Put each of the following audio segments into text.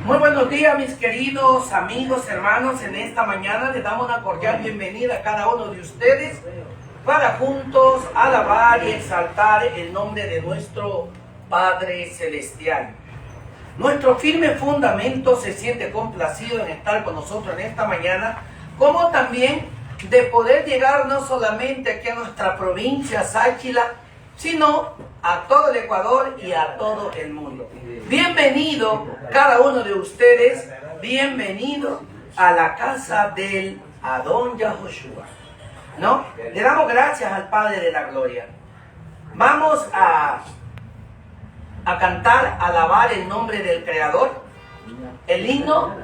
Muy buenos días, mis queridos amigos, hermanos. En esta mañana les damos una cordial bienvenida a cada uno de ustedes para juntos alabar y exaltar el nombre de nuestro Padre Celestial. Nuestro firme fundamento se siente complacido en estar con nosotros en esta mañana, como también de poder llegar no solamente aquí a nuestra provincia, Sáchila, sino a todo el Ecuador y a todo el mundo. Bienvenido cada uno de ustedes, bienvenido a la casa del Adón Yahoshua, ¿no? Le damos gracias al Padre de la Gloria. Vamos a cantar, a alabar el nombre del Creador, el himno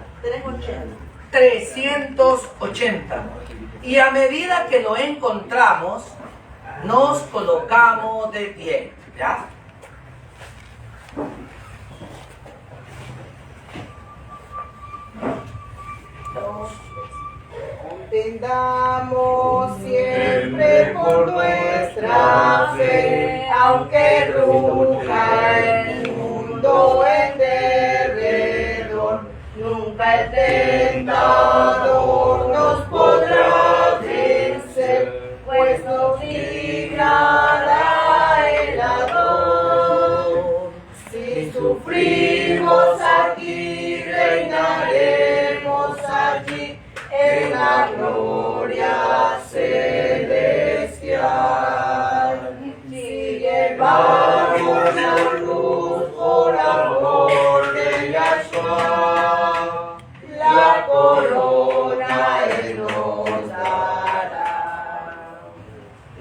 380. Y a medida que lo encontramos, nos colocamos de pie, ¿ya? Contendamos siempre por nuestra fe, aunque ruja el mundo en derredor, nunca el tentador nos podrá vencer, pues nos librará el Adón. Si sufrimos aquí, reinaremos allí en la gloria celestial. Si llevamos la luz por amor de Yahshua, la corona Él nos dará.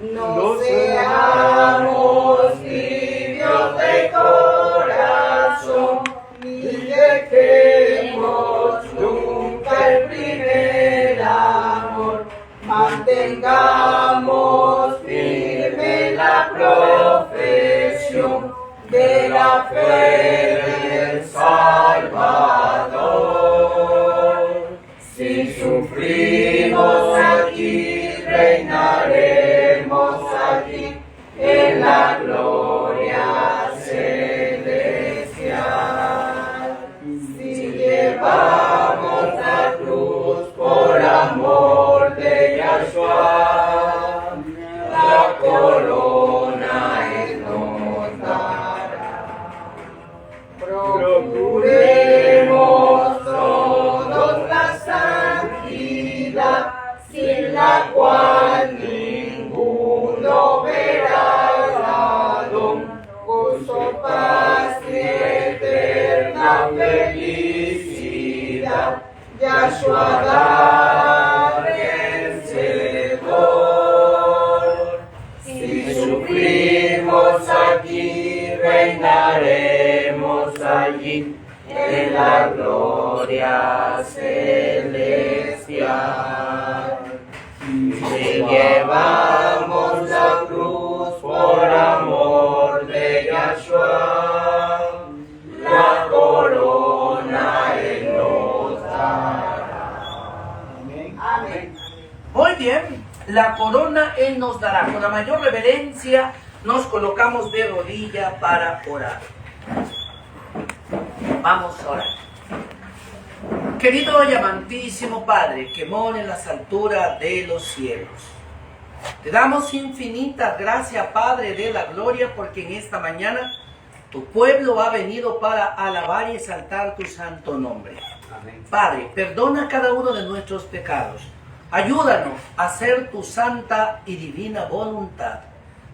No seamos tibios de corazón, ni dejemos nunca el primer amor. Mantengamos firme la profesión de la fe del Salvador. Si sufrimos aquí, reinaremos aquí en la gloria celestial. Si llevamos la cruz por amor de Yahshua, la corona Él nos dará. Procuremos todos la santidad, sin la cual ninguno verá el Adón. Gozo, paz y eterna felicidad, Yahshua da vencedor. Si sufrimos aquí, reinaremos allí en la gloria celestial. Si llevamos la cruz por amor de Yahshua, la corona Él nos dará. Amén. Muy bien, la corona Él nos dará. Con la mayor reverencia nos colocamos de rodilla para orar. Vamos a orar. Querido y amantísimo Padre, que mora en las alturas de los cielos, te damos infinitas gracias, Padre de la gloria, porque en esta mañana tu pueblo ha venido para alabar y exaltar tu santo nombre. Amén. Padre, perdona cada uno de nuestros pecados. Ayúdanos a hacer tu santa y divina voluntad.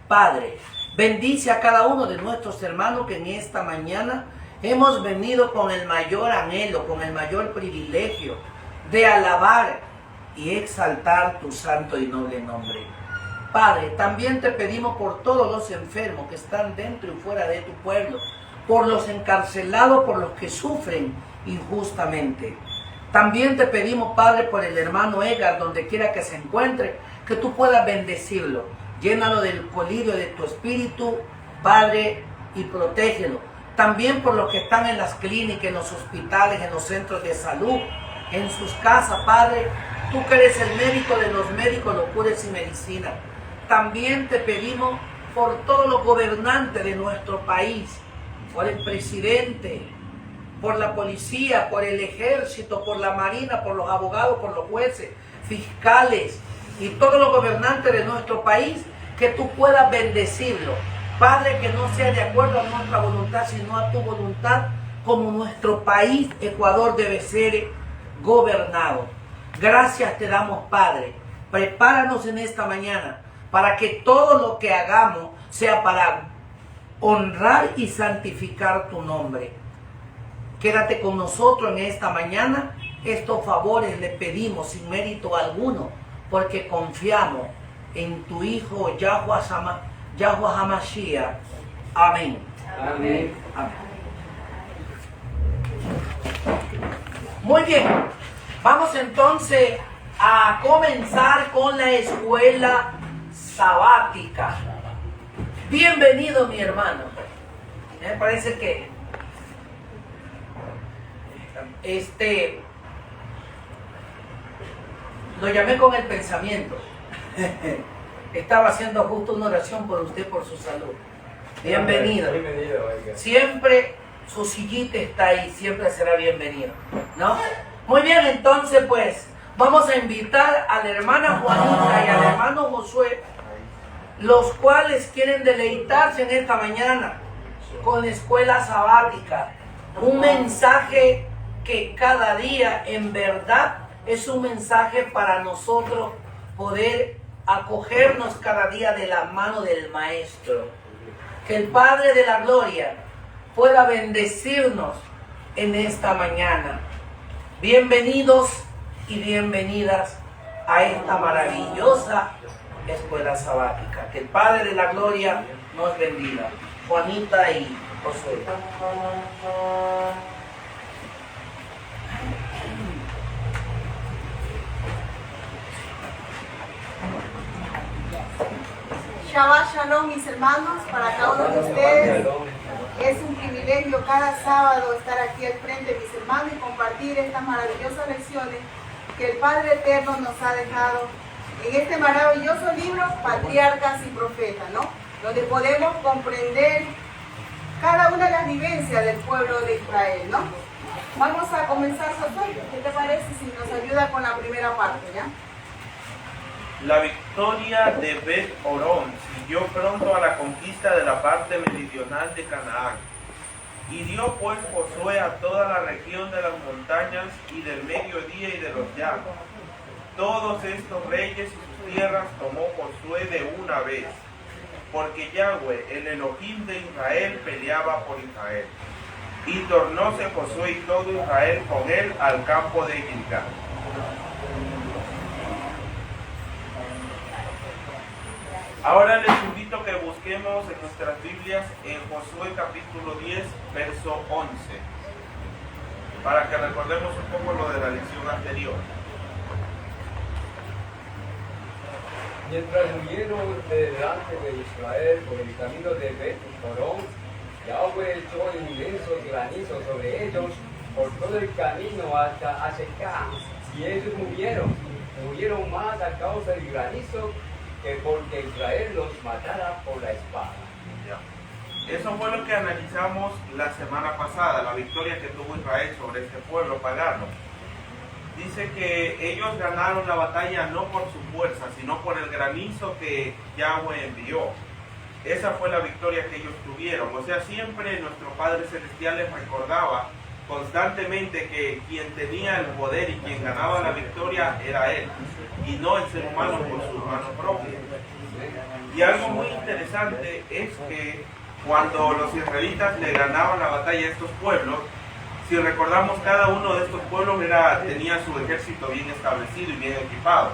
Padre, bendice a cada uno de nuestros hermanos que en esta mañana hemos venido con el mayor anhelo, con el mayor privilegio de alabar y exaltar tu santo y noble nombre. Padre, también te pedimos por todos los enfermos que están dentro y fuera de tu pueblo, por los encarcelados, por los que sufren injustamente. También te pedimos, Padre, por el hermano Edgar, donde quiera que se encuentre, que tú puedas bendecirlo. Llénalo del colirio de tu espíritu, Padre, y protégelo. También por los que están en las clínicas, en los hospitales, en los centros de salud, en sus casas, Padre. Tú que eres el médico de los médicos, locuras y medicina. También te pedimos por todos los gobernantes de nuestro país, por el presidente, por la policía, por el ejército, por la marina, por los abogados, por los jueces, fiscales y todos los gobernantes de nuestro país, que tú puedas bendecirlo. Padre, que no sea de acuerdo a nuestra voluntad, sino a tu voluntad, como nuestro país, Ecuador, debe ser gobernado. Gracias te damos, Padre. Prepáranos en esta mañana para que todo lo que hagamos sea para honrar y santificar tu nombre. Quédate con nosotros en esta mañana. Estos favores le pedimos sin mérito alguno, porque confiamos en tu Hijo Yahuwah HaMashiach. Amén. Amén. Amén. Muy bien, vamos entonces a comenzar con la escuela sabática. Bienvenido, mi hermano. Me parece que lo llamé con el pensamiento. Estaba haciendo justo una oración por usted, por su salud. Bienvenido. Bienvenido, oiga. Siempre su sillita está ahí, siempre será bienvenido, ¿no? Muy bien, entonces pues vamos a invitar a la hermana Juanita y al hermano Josué, los cuales quieren deleitarse en esta mañana con la escuela sabática. Un mensaje que cada día en verdad es un mensaje para nosotros poder acogernos cada día de la mano del Maestro. Que el Padre de la Gloria pueda bendecirnos en esta mañana. Bienvenidos y bienvenidas a esta maravillosa escuela sabática. Que el Padre de la Gloria nos bendiga. Juanita y Josué. Shabbat Shalom, mis hermanos, para cada uno de ustedes. Es un privilegio cada sábado estar aquí al frente de mis hermanos y compartir estas maravillosas lecciones que el Padre Eterno nos ha dejado en este maravilloso libro, Patriarcas y Profetas, ¿no? Donde podemos comprender cada una de las vivencias del pueblo de Israel, ¿no? Vamos a comenzar, Josué. ¿Qué te parece si nos ayuda con la primera parte, ya? La victoria de Bet Orón siguió pronto a la conquista de la parte meridional de Canaán. Y dio pues Josué a toda la región de las montañas y del mediodía y de los llanos. Todos estos reyes y sus tierras tomó Josué de una vez, porque Yahweh, el Elohim de Israel, peleaba por Israel. Y tornóse Josué y todo Israel con él al campo de Gilgal. Ahora les invito a que busquemos en nuestras Biblias en Josué capítulo 10, verso 11, para que recordemos un poco lo de la lección anterior. Mientras huyeron de delante de Israel por el camino de Bet Orón, Yahweh echó inmensos granizos sobre ellos por todo el camino hasta Azekah, y ellos murieron más a causa del granizo que porque Israel los matara por la espada. Ya. Eso fue lo que analizamos la semana pasada, la victoria que tuvo Israel sobre este pueblo pagano. Dice que ellos ganaron la batalla no por su fuerza, sino por el granizo que Yahweh envió. Esa fue la victoria que ellos tuvieron. O sea, siempre nuestro Padre Celestial les recordaba constantemente que quien tenía el poder y quien ganaba la victoria era Él, y no el ser humano por sus manos propias. Y algo muy interesante es que cuando los israelitas le ganaban la batalla a estos pueblos, si recordamos, cada uno de estos pueblos tenía su ejército bien establecido y bien equipado.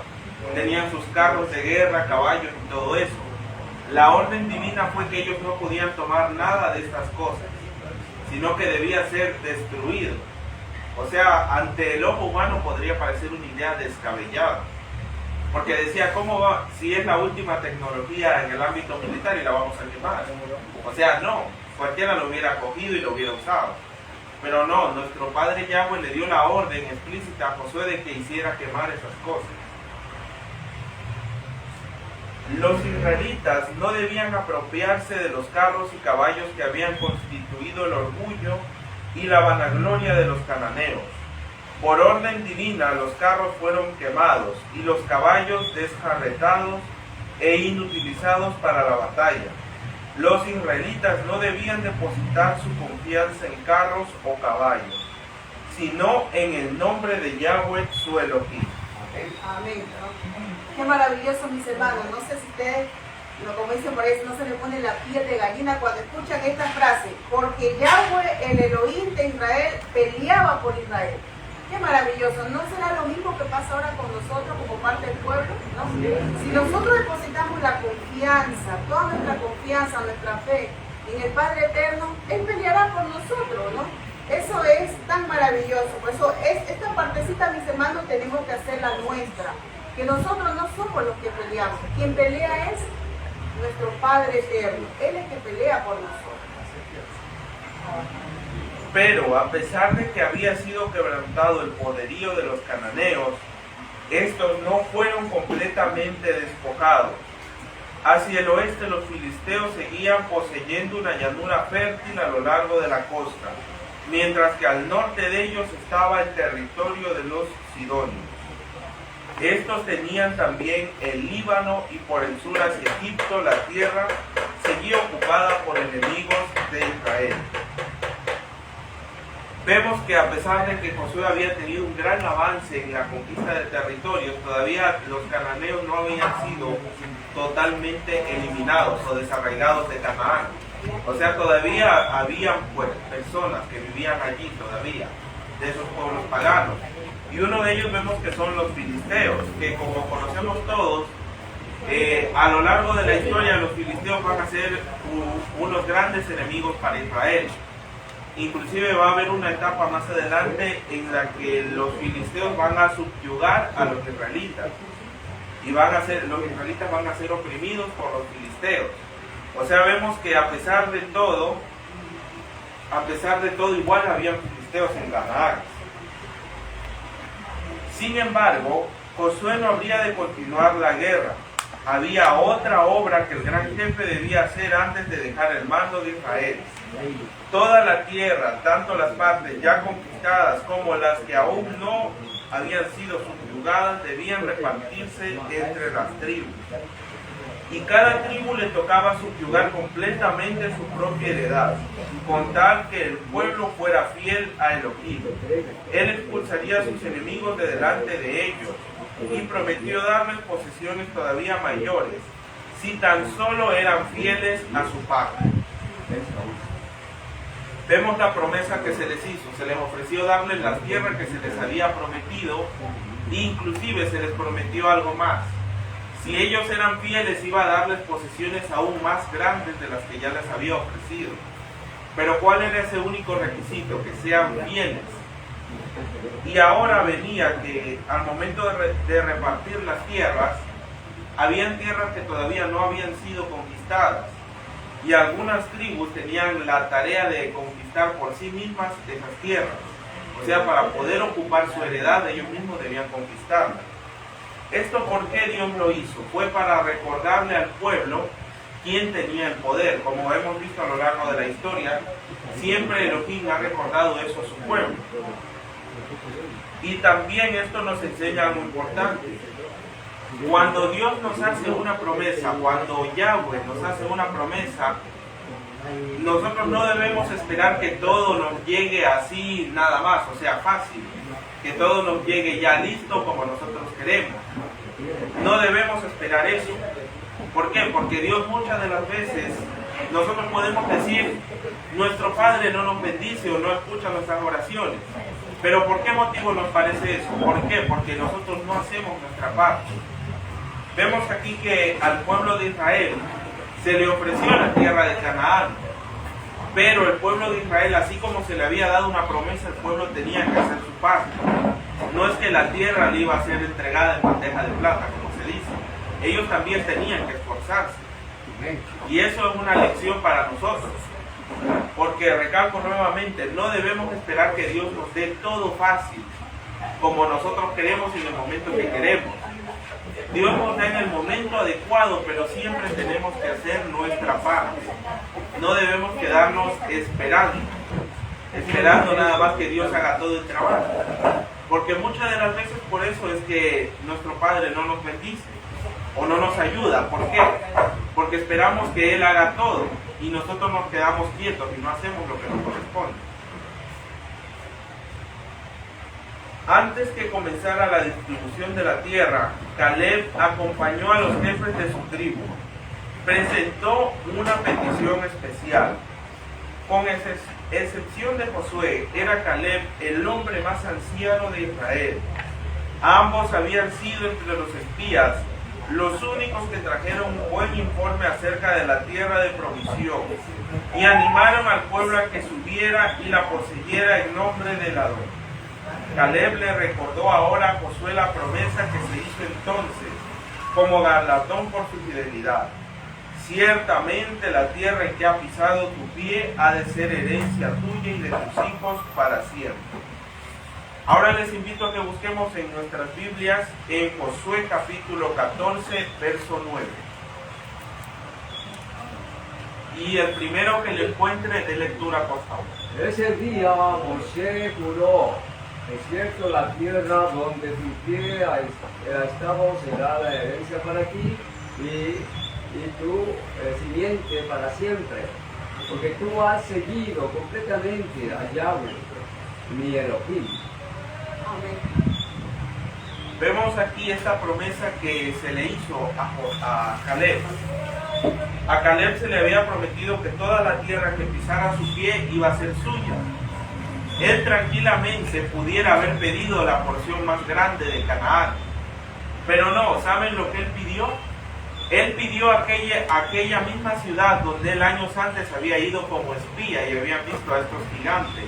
Tenían sus carros de guerra, caballos y todo eso. La orden divina fue que ellos no podían tomar nada de estas cosas, sino que debía ser destruido. O sea, ante el ojo humano podría parecer una idea descabellada, porque decía, ¿cómo va? Si es la última tecnología en el ámbito militar y la vamos a quemar. O sea, no, cualquiera lo hubiera cogido y lo hubiera usado. Pero no, nuestro Padre Yahweh le dio la orden explícita a Josué de que hiciera quemar esas cosas. Los israelitas no debían apropiarse de los carros y caballos que habían constituido el orgullo y la vanagloria de los cananeos. Por orden divina los carros fueron quemados y los caballos desjarretados e inutilizados para la batalla. Los israelitas no debían depositar su confianza en carros o caballos, sino en el nombre de Yahweh su Elohim. Amén. Qué maravilloso, mis hermanos. No sé si ustedes, como dicen por ahí, no se le pone la piel de gallina cuando escuchan esta frase. Porque Yahweh, el Elohim de Israel, peleaba por Israel. Qué maravilloso. ¿No será lo mismo que pasa ahora con nosotros como parte del pueblo? ¿No? Si nosotros depositamos la confianza, toda nuestra confianza, nuestra fe en el Padre Eterno, Él peleará por nosotros, ¿no? Eso es tan maravilloso. Por eso esta partecita, mis hermanos, tenemos que hacerla nuestra. Que nosotros no somos los que peleamos. Quien pelea es nuestro Padre Eterno. Él es que pelea por nosotros. Pero a pesar de que había sido quebrantado el poderío de los cananeos, estos no fueron completamente despojados. Hacia el oeste los filisteos seguían poseyendo una llanura fértil a lo largo de la costa, mientras que al norte de ellos estaba el territorio de los sidonios. Estos tenían también el Líbano y por el sur hacia Egipto la tierra seguía ocupada por enemigos de Israel. Vemos que a pesar de que Josué había tenido un gran avance en la conquista de territorios, todavía los cananeos no habían sido totalmente eliminados o desarraigados de Canaán. O sea, todavía habían personas que vivían allí todavía, de esos pueblos paganos. Y uno de ellos vemos que son los filisteos, que como conocemos todos, a lo largo de la historia los filisteos van a ser unos grandes enemigos para Israel. Inclusive va a haber una etapa más adelante en la que los filisteos van a subyugar a los israelitas. Y los israelitas van a ser oprimidos por los filisteos. O sea, vemos que a pesar de todo igual habían filisteos en Canaán. Sin embargo, Josué no habría de continuar la guerra. Había otra obra que el gran jefe debía hacer antes de dejar el mando de Israel. Toda la tierra, tanto las partes ya conquistadas como las que aún no habían sido subyugadas, debían repartirse entre las tribus. Y cada tribu le tocaba subyugar completamente su propia heredad, con tal que el pueblo fuera fiel a Elohim. Él expulsaría a sus enemigos de delante de ellos y prometió darles posesiones todavía mayores, si tan solo eran fieles a su pacto. Vemos la promesa que se les hizo, se les ofreció darles las tierras que se les había prometido, e inclusive se les prometió algo más. Si ellos eran fieles, iba a darles posesiones aún más grandes de las que ya les había ofrecido. Pero ¿cuál era ese único requisito? Que sean fieles. Y ahora venía que al momento de repartir las tierras, habían tierras que todavía no habían sido conquistadas. Y algunas tribus tenían la tarea de conquistar por sí mismas esas tierras. O sea, para poder ocupar su heredad, ellos mismos debían conquistarla. ¿Esto por qué Dios lo hizo? Fue para recordarle al pueblo quién tenía el poder. Como hemos visto a lo largo de la historia, siempre Elohim ha recordado eso a su pueblo. Y también esto nos enseña algo importante. Cuando Dios nos hace una promesa, cuando Yahweh nos hace una promesa, nosotros no debemos esperar que todo nos llegue así nada más, o sea, fácil, que todo nos llegue ya listo como nosotros queremos. No debemos esperar eso. ¿Por qué? Porque Dios muchas de las veces, nosotros podemos decir, nuestro Padre no nos bendice o no escucha nuestras oraciones. ¿Pero por qué motivo nos parece eso? ¿Por qué? Porque nosotros no hacemos nuestra parte. Vemos aquí que al pueblo de Israel se le ofreció la tierra de Canaán, pero el pueblo de Israel, así como se le había dado una promesa, el pueblo tenía que hacer su parte. No es que la tierra le iba a ser entregada en bandeja de plata, como se dice. Ellos también tenían que esforzarse. Y eso es una lección para nosotros. Porque, recalco nuevamente, no debemos esperar que Dios nos dé todo fácil, como nosotros queremos y en el momento que queremos. Dios nos da en el momento adecuado, pero siempre tenemos que hacer nuestra parte. No debemos quedarnos esperando. esperando nada más que Dios haga todo el trabajo. Porque muchas de las veces por eso es que nuestro Padre no nos bendice o no nos ayuda. ¿Por qué? Porque esperamos que Él haga todo y nosotros nos quedamos quietos y no hacemos lo que nos corresponde. Antes que comenzara la distribución de la tierra, Caleb acompañó a los jefes de su tribu. Presentó una petición especial. Con excepción de Josué, era Caleb el hombre más anciano de Israel. Ambos habían sido entre los espías los únicos que trajeron un buen informe acerca de la tierra de provisión y animaron al pueblo a que subiera y la poseyera en nombre del Adón. Caleb le recordó ahora a Josué la promesa que se hizo entonces como galardón por su fidelidad. Ciertamente la tierra en que ha pisado tu pie ha de ser herencia tuya y de tus hijos para siempre. Ahora les invito a que busquemos en nuestras Biblias en Josué capítulo 14, verso 9. Y el primero que le encuentre de lectura, por favor. Ese día Moshe juró: es cierto, la tierra donde tu pie ha estado será la herencia para ti y tu simiente para siempre, porque tú has seguido completamente a Yahweh, mi Elohim. Amén. Vemos aquí esta promesa que se le hizo a Caleb. A Caleb se le había prometido que toda la tierra que pisara su pie iba a ser suya. Él tranquilamente pudiera haber pedido la porción más grande de Canaán. Pero no, ¿saben lo que él pidió? Él pidió aquella misma ciudad donde él años antes había ido como espía y había visto a estos gigantes.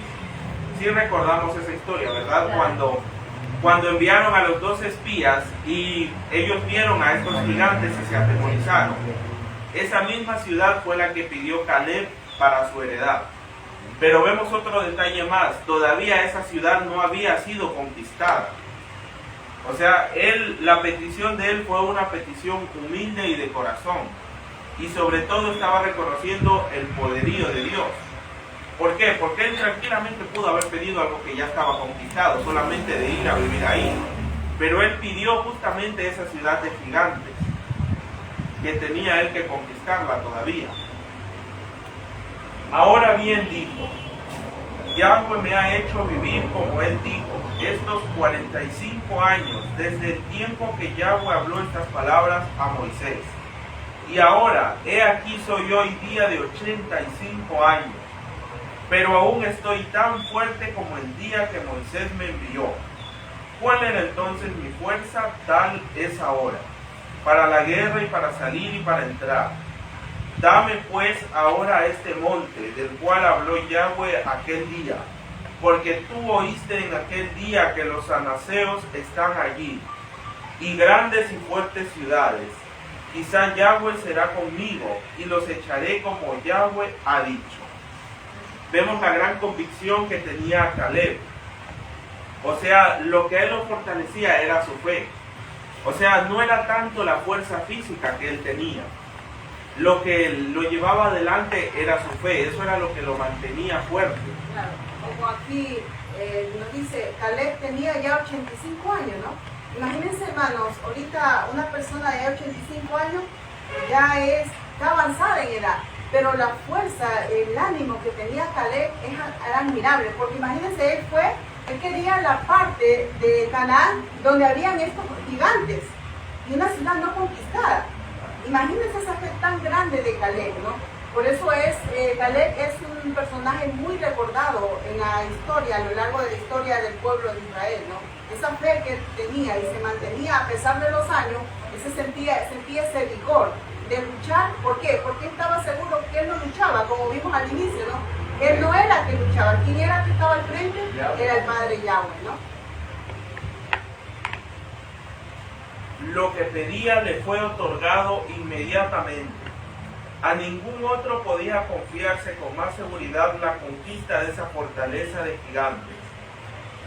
Sí recordamos esa historia, ¿verdad? Cuando enviaron a los 2 espías y ellos vieron a estos gigantes y se atemorizaron. Esa misma ciudad fue la que pidió Caleb para su heredad. Pero vemos otro detalle más, todavía esa ciudad no había sido conquistada. O sea, la petición de él fue una petición humilde y de corazón. Y sobre todo estaba reconociendo el poderío de Dios. ¿Por qué? Porque él tranquilamente pudo haber pedido algo que ya estaba conquistado, solamente de ir a vivir ahí. Pero él pidió justamente esa ciudad de gigantes, que tenía él que conquistarla todavía. Ahora bien dijo, Yahweh me ha hecho vivir como él dijo, estos 45 años, desde el tiempo que Yahweh habló estas palabras a Moisés. Y ahora, he aquí soy hoy día de 85 años, pero aún estoy tan fuerte como el día que Moisés me envió. ¿Cuál era entonces mi fuerza? Tal es ahora, para la guerra y para salir y para entrar. Dame pues ahora este monte, del cual habló Yahweh aquel día, porque tú oíste en aquel día que los anaseos están allí, y grandes y fuertes ciudades. Quizá Yahweh será conmigo, y los echaré como Yahweh ha dicho. Vemos la gran convicción que tenía Caleb. O sea, lo que él lo fortalecía era su fe. O sea, no era tanto la fuerza física que él tenía. Lo que lo llevaba adelante era su fe, eso era lo que lo mantenía fuerte. Claro, como aquí nos dice, Caleb tenía ya 85 años, ¿no? Imagínense, hermanos, ahorita una persona de 85 años ya está avanzada en edad, pero la fuerza, el ánimo que tenía Caleb era admirable, porque imagínense, él quería la parte de Canaán donde habían estos gigantes y una ciudad no conquistada. Imagínense esa fe tan grande de Caleb, ¿no? Por eso Caleb es un personaje muy recordado en la historia, a lo largo de la historia del pueblo de Israel, ¿no? Esa fe que tenía y se mantenía a pesar de los años, sentía ese vigor de luchar. ¿Por qué? Porque estaba seguro que él no luchaba, como vimos al inicio, ¿no? Él no era el que luchaba. ¿Quién era el que estaba al frente? Era el Padre Yahweh, ¿no? Lo que pedía le fue otorgado inmediatamente. A ningún otro podía confiarse con más seguridad la conquista de esa fortaleza de gigantes.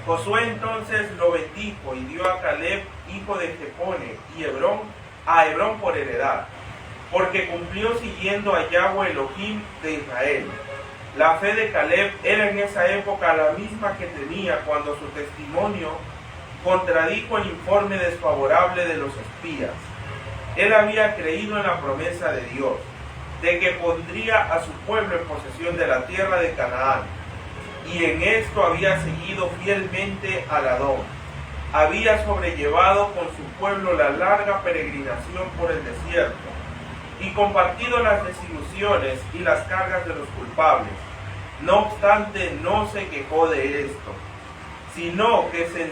Josué entonces lo bendijo y dio a Caleb, hijo de Jefone, y a Hebrón por heredad, porque cumplió siguiendo a Yahweh Elohim de Israel. La fe de Caleb era en esa época la misma que tenía cuando su testimonio contradijo el informe desfavorable de los espías. Él había creído en la promesa de Dios, de que pondría a su pueblo en posesión de la tierra de Canaán, y en esto había seguido fielmente al Adón. Había sobrellevado con su pueblo la larga peregrinación por el desierto, y compartido las desilusiones y las cargas de los culpables. No obstante, no se quejó de esto, sino que se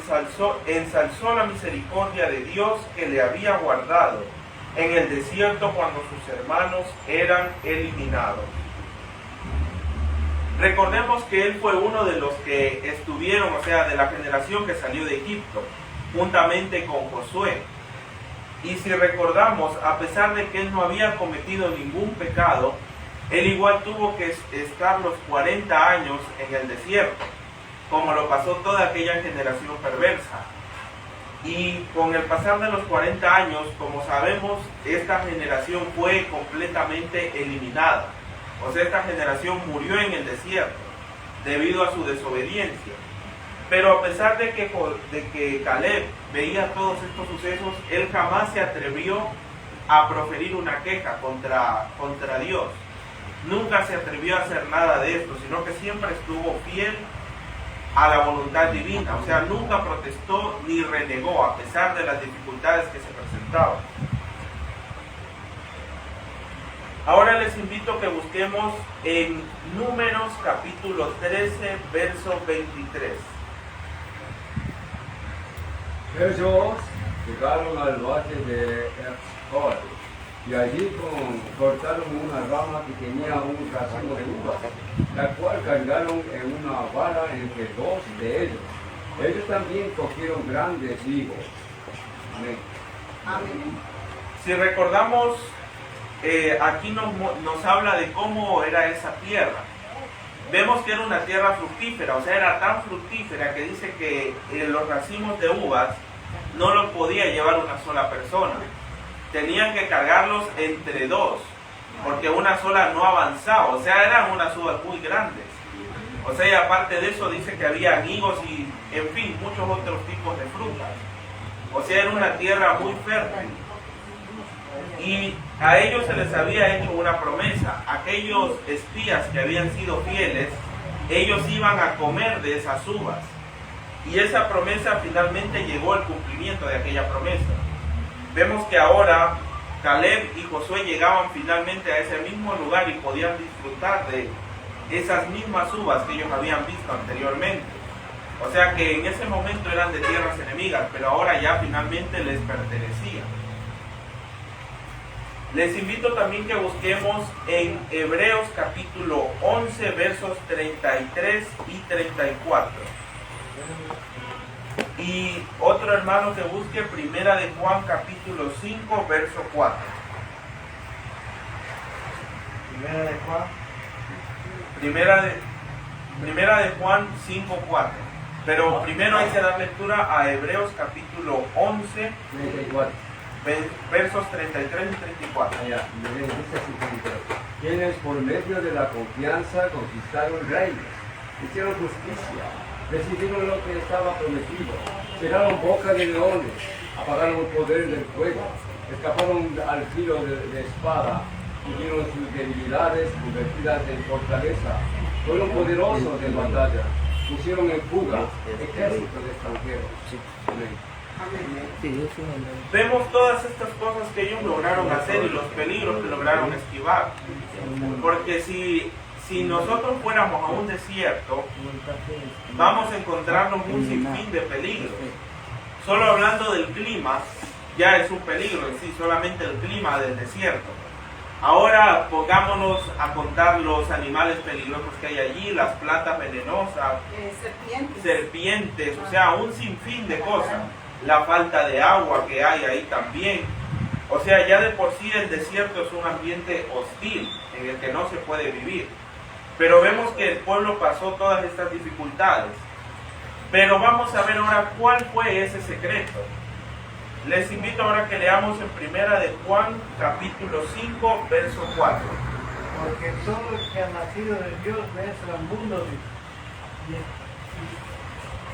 ensalzó la misericordia de Dios que le había guardado en el desierto cuando sus hermanos eran eliminados. Recordemos que él fue uno de los que estuvieron, o sea, de la generación que salió de Egipto, juntamente con Josué. Y si recordamos, a pesar de que él no había cometido ningún pecado, él igual tuvo que estar los 40 años en el desierto, como lo pasó toda aquella generación perversa. Y con el pasar de los 40 años, como sabemos, esta generación fue completamente eliminada. O sea, esta generación murió en el desierto debido a su desobediencia. Pero a pesar de que Caleb veía todos estos sucesos, él jamás se atrevió a proferir una queja contra Dios. Nunca se atrevió a hacer nada de esto, sino que siempre estuvo fiel a la voluntad divina. O sea, nunca protestó ni renegó a pesar de las dificultades que se presentaban. Ahora les invito a que busquemos en Números capítulo 13, verso 23. Ellos llegaron al valle de Eshcol y allí cortaron una rama que tenía un racimo de uvas, la cual cargaron en una vara entre dos de ellos. Ellos también cogieron grandes higos. Amén. Amén. Si recordamos, aquí nos habla de cómo era esa tierra. Vemos que era una tierra fructífera, o sea, era tan fructífera que dice que los racimos de uvas no los podía llevar una sola persona. Tenían que cargarlos entre dos, porque una sola no avanzaba, o sea, eran unas uvas muy grandes. O sea, y aparte de eso dice que había higos y, en fin, muchos otros tipos de frutas. O sea, era una tierra muy fértil. Y a ellos se les había hecho una promesa. Aquellos espías que habían sido fieles, ellos iban a comer de esas uvas. Y esa promesa finalmente llegó al cumplimiento de aquella promesa. Vemos que ahora Caleb y Josué llegaban finalmente a ese mismo lugar y podían disfrutar de esas mismas uvas que ellos habían visto anteriormente. O sea que en ese momento eran de tierras enemigas, pero ahora ya finalmente les pertenecían. Les invito también que busquemos en Hebreos capítulo 11, versos 33 y 34. Y otro hermano que busque Primera de Juan capítulo 5, verso 4. Primera de Juan 5, 4. Pero primero hay que dar lectura a Hebreos capítulo 11, 34. versos 33 y 34. Allá, dice así, quienes por medio de la confianza conquistaron reinos, hicieron justicia, recibieron lo que estaba prometido, cerraron boca de leones, apagaron el poder del fuego, escaparon al filo de espada, tuvieron sus debilidades convertidas en fortaleza, fueron poderosos en batalla, pusieron en fuga ejércitos extranjeros. Amén. Vemos todas estas cosas que ellos lograron hacer y los peligros que lograron esquivar. Porque si nosotros fuéramos a un desierto, vamos a encontrarnos un sinfín de peligros. Solo hablando del clima, ya es un peligro en sí, solamente el clima del desierto. Ahora pongámonos a contar los animales peligrosos que hay allí, las plantas venenosas, serpientes, o sea, un sinfín de cosas. La falta de agua que hay ahí también. O sea, ya de por sí el desierto es un ambiente hostil en el que no se puede vivir. Pero vemos que el pueblo pasó todas estas dificultades. Pero vamos a ver ahora cuál fue ese secreto. Les invito ahora que leamos en Primera de Juan capítulo 5, verso 4. porque todo el que ha nacido de Dios vence al mundo y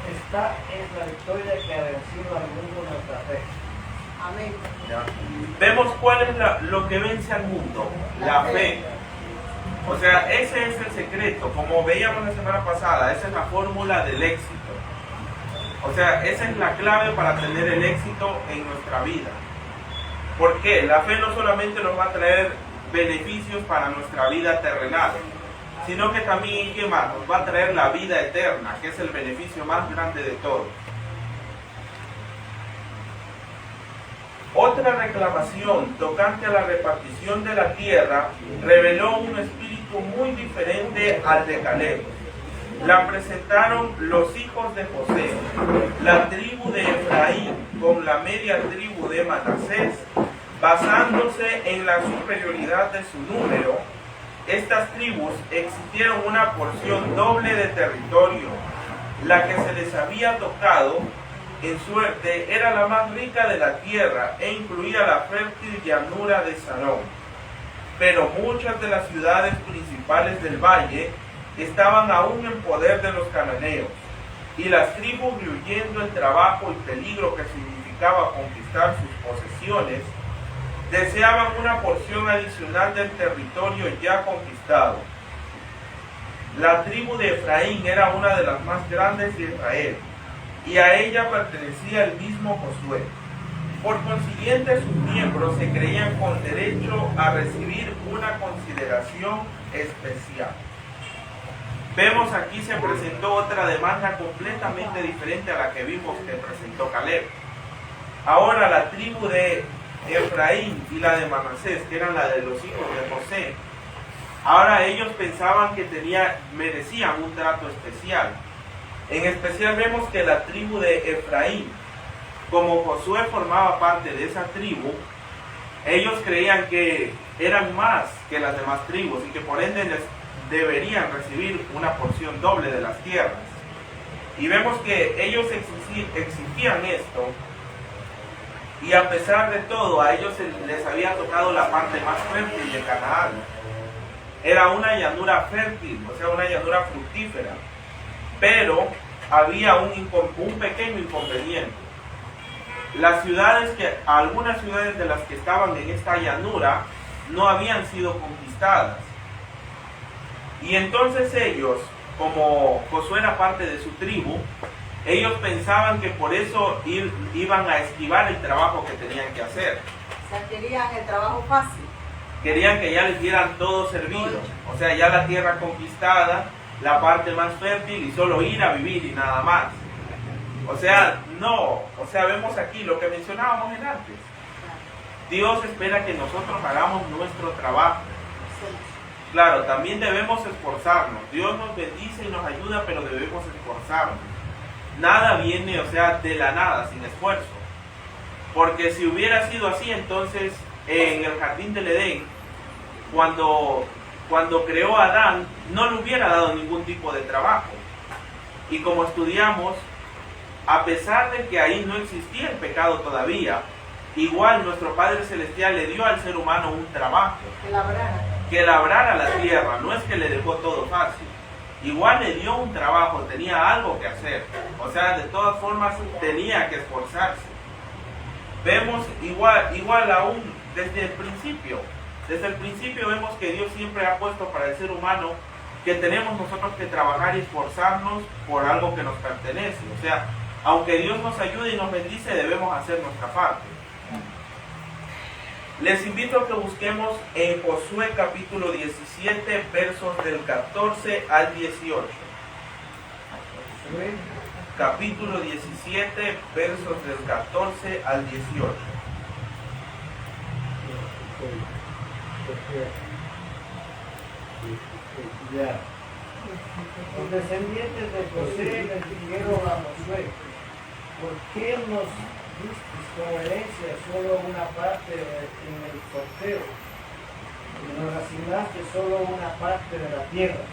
esta es la victoria que ha vencido al mundo nuestra fe. Amén. ¿Ya? Vemos cuál es lo que vence al mundo, la fe. O sea, ese es el secreto, como veíamos la semana pasada, esa es la fórmula del éxito. O sea, esa es la clave para tener el éxito en nuestra vida. ¿Por qué? La fe no solamente nos va a traer beneficios para nuestra vida terrenal, sino que también, ¿qué más? Nos va a traer la vida eterna, que es el beneficio más grande de todos. Otra reclamación tocante a la repartición de la tierra reveló un espíritu muy diferente al de Caleb. La presentaron los hijos de José, la tribu de Efraín con la media tribu de Manasés, basándose en la superioridad de su número. Estas tribus exigieron una porción doble de territorio. La que se les había tocado en suerte era la más rica de la tierra e incluía la fértil llanura de Sarón. Pero muchas de las ciudades principales del valle estaban aún en poder de los cananeos, y las tribus, huyendo el trabajo y peligro que significaba conquistar sus posesiones, deseaban una porción adicional del territorio ya conquistado. La tribu de Efraín era una de las más grandes de Israel, y a ella pertenecía el mismo Josué. Por consiguiente, sus miembros se creían con derecho a recibir una consideración especial. Vemos aquí se presentó otra demanda completamente diferente a la que vimos que presentó Caleb. Ahora la tribu de Efraín y la de Manasés, que eran la de los hijos de José, ahora ellos pensaban que merecían un trato especial. En especial vemos que la tribu de Efraín, como Josué formaba parte de esa tribu, ellos creían que eran más que las demás tribus y que por ende deberían recibir una porción doble de las tierras. Y vemos que ellos exigían esto, y a pesar de todo, a ellos les había tocado la parte más fértil de Canaán. Era una llanura fértil, o sea, una llanura fructífera. Pero había un pequeño inconveniente. Algunas ciudades de las que estaban en esta llanura no habían sido conquistadas. Y entonces ellos, como Josué era parte de su tribu, ellos pensaban que por eso iban a esquivar el trabajo que tenían que hacer. O sea, querían el trabajo fácil. Querían que ya les dieran todo servido. O sea, ya la tierra conquistada, la parte más fértil y solo ir a vivir y nada más. O sea, no. O sea, vemos aquí lo que mencionábamos en antes. Dios espera que nosotros hagamos nuestro trabajo. Claro, también debemos esforzarnos. Dios nos bendice y nos ayuda, pero debemos esforzarnos. Nada viene, o sea, de la nada, sin esfuerzo. Porque si hubiera sido así, entonces en el jardín del Edén, cuando creó a Adán, no le hubiera dado ningún tipo de trabajo. Y como estudiamos, a pesar de que ahí no existía el pecado todavía, igual nuestro Padre Celestial le dio al ser humano un trabajo. Que labrara la tierra, no es que le dejó todo fácil. Igual le dio un trabajo, tenía algo que hacer. O sea, de todas formas tenía que esforzarse. Vemos igual aún desde el principio. Desde el principio vemos que Dios siempre ha puesto para el ser humano que tenemos nosotros que trabajar y esforzarnos por algo que nos pertenece. O sea, aunque Dios nos ayude y nos bendice, debemos hacer nuestra parte. Les invito a que busquemos en Josué capítulo 17, versos del 14 al 18. Capítulo 17, versos del 14 al 18. Los descendientes de José les dijeron a Josué: ¿por qué nos diste como herencia solo una parte en el sorteo y nos asignaste solo una parte de la tierra?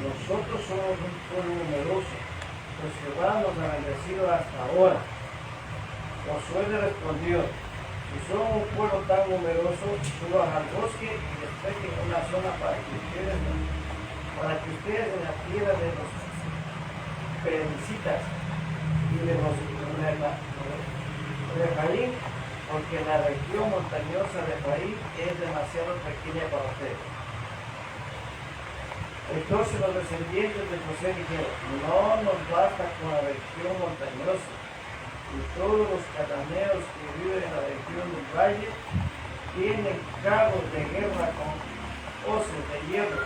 Nosotros somos un pueblo numeroso, pues Jehová nos ha bendecido hasta ahora. Josué le respondió: Si son un pueblo tan numeroso, suban al bosque y despejen una zona para que ustedes en la tierra de los perecitas y de los Refaín, porque la región montañosa de Efraín es demasiado pequeña para ustedes. Entonces los descendientes de José dijeron, no nos basta con la región montañosa, y todos los cananeos que viven en la región del valle tienen carros de guerra con hoces de hierro,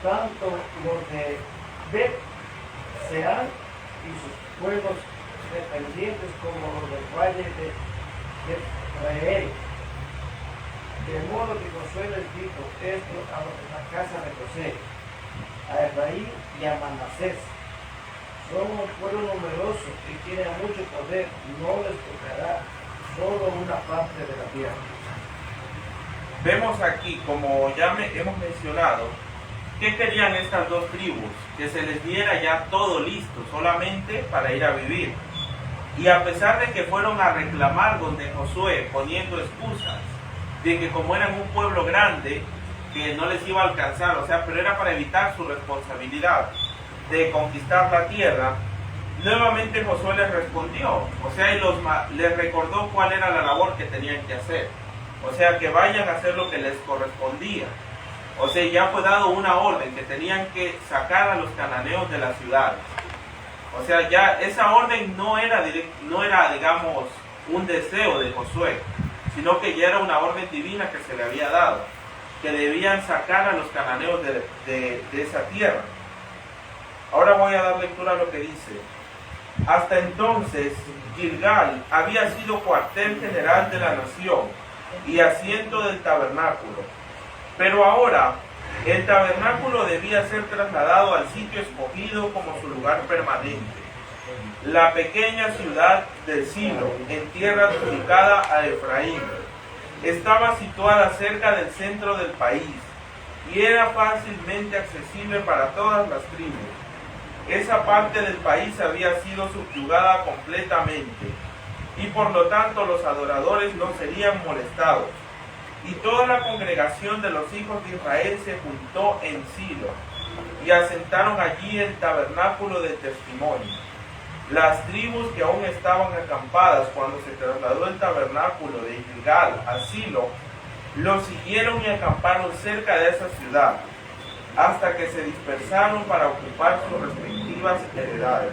tanto los de Bet Sean y sus pueblos dependientes como los del valle de Israel. De modo que Josué les dijo esto a la casa de José, a Efraín y a Manasés: son un pueblo numeroso y tiene mucho poder, no les tocará solo una parte de la tierra. Vemos aquí, como ya hemos mencionado, que querían estas dos tribus, que se les diera ya todo listo, solamente para ir a vivir. Y a pesar de que fueron a reclamar donde Josué, poniendo excusas, de que como eran un pueblo grande, que no les iba a alcanzar, o sea, pero era para evitar su responsabilidad de conquistar la tierra, nuevamente Josué les respondió, o sea, y les recordó cuál era la labor que tenían que hacer, o sea, que vayan a hacer lo que les correspondía. O sea, ya fue dado una orden que tenían que sacar a los cananeos de las ciudades. O sea, ya esa orden no era, digamos, un deseo de Josué, sino que ya era una orden divina que se le había dado, que debían sacar a los cananeos de esa tierra. Ahora voy a dar lectura a lo que dice. Hasta entonces, Gilgal había sido cuartel general de la nación y asiento del tabernáculo. Pero ahora, el tabernáculo debía ser trasladado al sitio escogido como su lugar permanente, la pequeña ciudad de Silo, en tierra dedicada a Efraín. Estaba situada cerca del centro del país y era fácilmente accesible para todas las tribus. Esa parte del país había sido subyugada completamente y por lo tanto los adoradores no serían molestados. Y toda la congregación de los hijos de Israel se juntó en Silo y asentaron allí el tabernáculo de testimonio. Las tribus que aún estaban acampadas cuando se trasladó el tabernáculo de Gilgal a Silo, lo siguieron y acamparon cerca de esa ciudad, hasta que se dispersaron para ocupar sus respectivas heredades.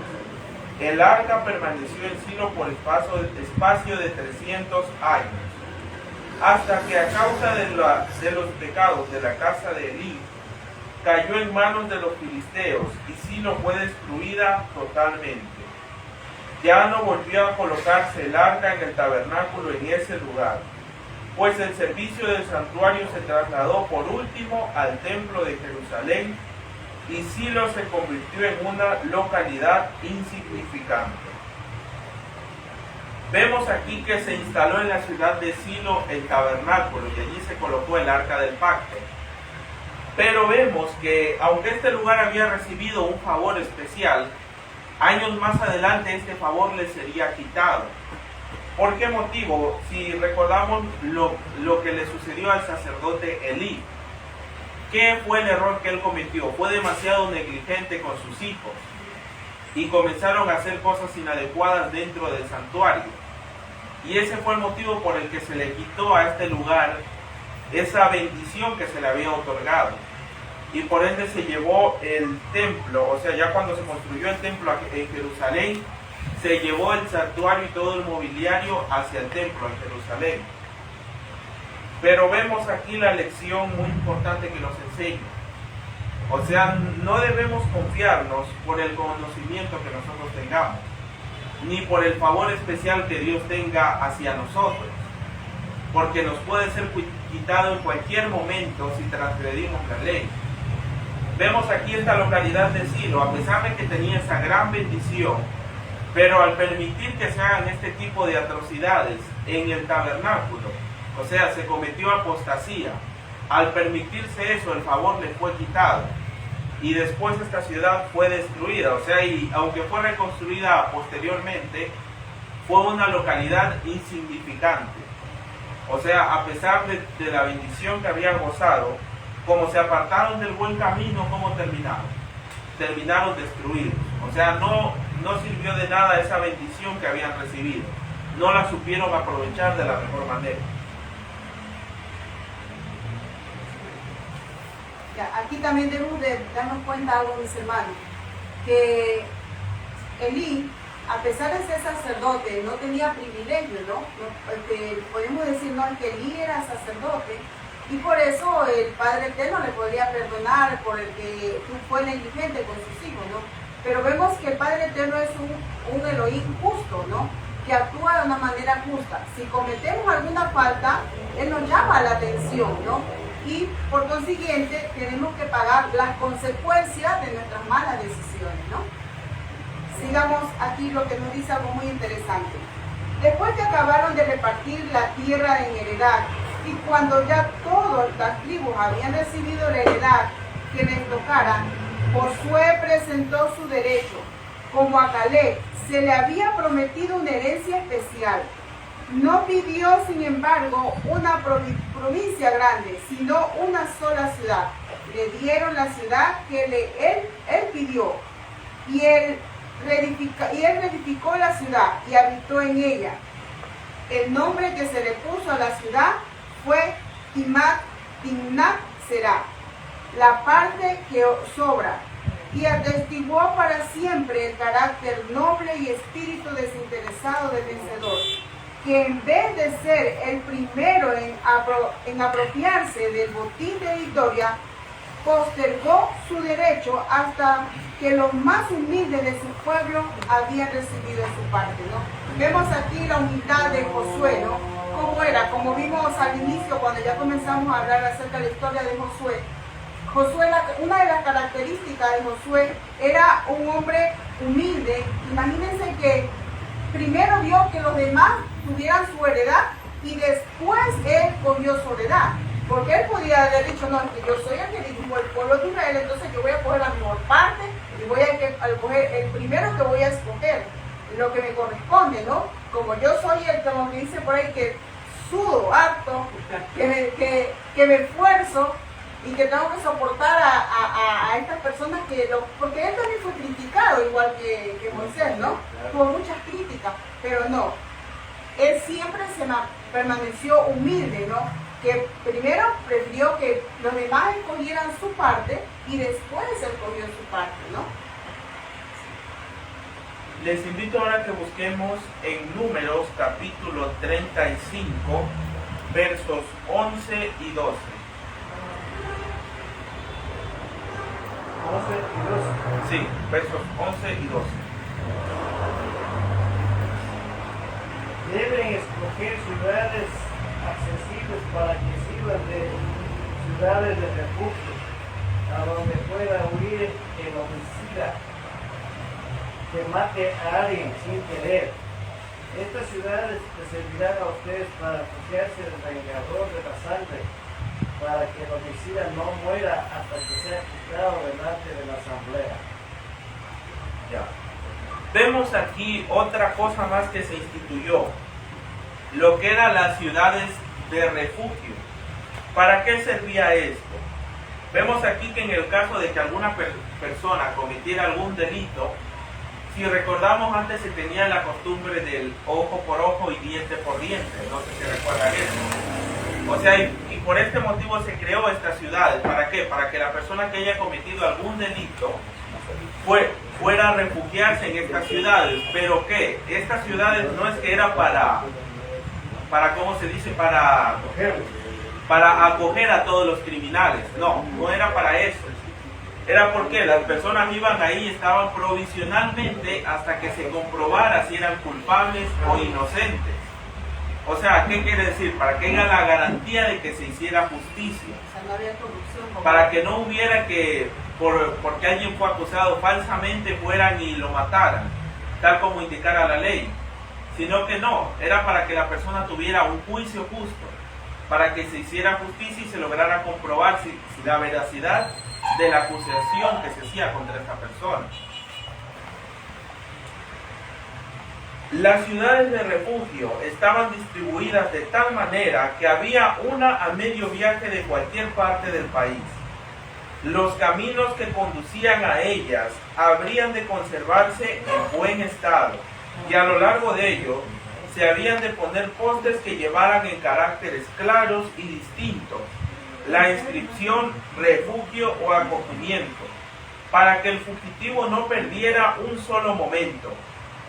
El arca permaneció en Silo por espacio de 300 años, hasta que a causa de los pecados de la casa de Elí, cayó en manos de los filisteos y Silo fue destruida totalmente. Ya no volvió a colocarse el arca en el tabernáculo en ese lugar, pues el servicio del santuario se trasladó por último al templo de Jerusalén y Silo se convirtió en una localidad insignificante. Vemos aquí que se instaló en la ciudad de Silo el tabernáculo y allí se colocó el arca del pacto. Pero vemos que aunque este lugar había recibido un favor especial, años más adelante este favor le sería quitado. ¿Por qué motivo? Si recordamos lo que le sucedió al sacerdote Elí, ¿qué fue el error que él cometió? Fue demasiado negligente con sus hijos y comenzaron a hacer cosas inadecuadas dentro del santuario. Y ese fue el motivo por el que se le quitó a este lugar esa bendición que se le había otorgado. Y por ende se llevó el templo, o sea, ya cuando se construyó el templo en Jerusalén, se llevó el santuario y todo el mobiliario hacia el templo en Jerusalén. Pero vemos aquí la lección muy importante que nos enseña. O sea, no debemos confiarnos por el conocimiento que nosotros tengamos, ni por el favor especial que Dios tenga hacia nosotros, porque nos puede ser quitado en cualquier momento si transgredimos la ley. Vemos aquí esta localidad de Silo, a pesar de que tenía esa gran bendición, pero al permitir que se hagan este tipo de atrocidades en el tabernáculo, o sea, se cometió apostasía. Al permitirse eso, el favor le fue quitado y después esta ciudad fue destruida, o sea, y aunque fue reconstruida posteriormente, fue una localidad insignificante, O sea, a pesar de la bendición que habían gozado, como se apartaron del buen camino, ¿cómo terminaron? Terminaron destruidos. O sea, no sirvió de nada esa bendición que habían recibido. No la supieron aprovechar de la mejor manera. Aquí también debemos de darnos cuenta algo, mis hermanos, que Elí, a pesar de ser sacerdote, no tenía privilegio, ¿no? Podemos decir, no, que Elí era sacerdote, y por eso el Padre Eterno le podría perdonar por el que fue negligente con sus hijos, ¿no? Pero vemos que el Padre Eterno es un Elohim justo, ¿no? Que actúa de una manera justa. Si cometemos alguna falta, Él nos llama la atención, ¿no? Y por consiguiente tenemos que pagar las consecuencias de nuestras malas decisiones, ¿no? Sigamos aquí lo que nos dice algo muy interesante. Después que acabaron de repartir la tierra en heredad, y cuando ya todas las tribus habían recibido la heredad que les tocara, Josué presentó su derecho. Como a Caleb se le había prometido una herencia especial. No pidió, sin embargo, una provincia grande, sino una sola ciudad. Le dieron la ciudad que él pidió, y él reedificó la ciudad y habitó en ella. El nombre que se le puso a la ciudad fue Timnat Será, la parte que sobra, y atestiguó para siempre el carácter noble y espíritu desinteresado del vencedor, que en vez de ser el primero en apropiarse del botín de victoria, postergó su derecho hasta que los más humildes de su pueblo habían recibido su parte, ¿no? Vemos aquí la humildad de Josué, ¿no? ¿Cómo era? Como vimos al inicio, cuando ya comenzamos a hablar acerca de la historia de Josué. Una de las características de Josué era un hombre humilde. Imagínense que primero vio que los demás tuvieran su heredad y después él cogió su heredad. Porque él podía haber dicho, no, que yo soy el que dirijo el pueblo de Israel, entonces yo voy a coger la mejor parte y voy a coger el primero que voy a escoger, lo que me corresponde, ¿no? Como yo soy el, como que dice por ahí, que sudo, harto, que me esfuerzo y que tengo que soportar a estas personas porque él también fue criticado, igual que Moisés, ¿no? Tuvo muchas críticas, pero no. Él siempre permaneció humilde, ¿no? Que primero prefirió que los demás escogieran su parte y después él cogió su parte, ¿no? Les invito ahora a que busquemos en Números capítulo 35, versos 11 y 12. 11 y 12. Sí, versos 11 y 12. Deben escoger ciudades accesibles para que sirvan de ciudades de refugio, a donde pueda huir el homicida que mate a alguien sin querer. Estas ciudades les servirán a ustedes para refugiarse del vengador de la sangre, para que el homicida no muera hasta que sea juzgado delante de la asamblea. Ya. Vemos aquí otra cosa más que se instituyó, lo que eran las ciudades de refugio. ¿Para qué servía esto? Vemos aquí que en el caso de que alguna persona cometiera algún delito, si recordamos, antes se tenía la costumbre del ojo por ojo y diente por diente, no sé si recuerdan eso. O sea, y por este motivo se creó estas ciudades. ¿Para qué? Para que la persona que haya cometido algún delito fuera a refugiarse en estas ciudades. ¿Pero qué? Estas ciudades no es que era para ¿cómo se dice? Para acoger a todos los criminales. No era para eso. Era porque las personas iban ahí y estaban provisionalmente hasta que se comprobara si eran culpables o inocentes. O sea, ¿qué quiere decir? Para que haya la garantía de que se hiciera justicia. O sea, no había corrupción. Para que no hubiera que, porque alguien fue acusado falsamente, fueran y lo mataran, tal como indicara la ley. Sino que no, era para que la persona tuviera un juicio justo, para que se hiciera justicia y se lograra comprobar si la veracidad de la acusación que se hacía contra esta persona. Las ciudades de refugio estaban distribuidas de tal manera que había una a medio viaje de cualquier parte del país. Los caminos que conducían a ellas habrían de conservarse en buen estado, y a lo largo de ellos se habían de poner postes que llevaran en caracteres claros y distintos la inscripción refugio o acogimiento, para que el fugitivo no perdiera un solo momento,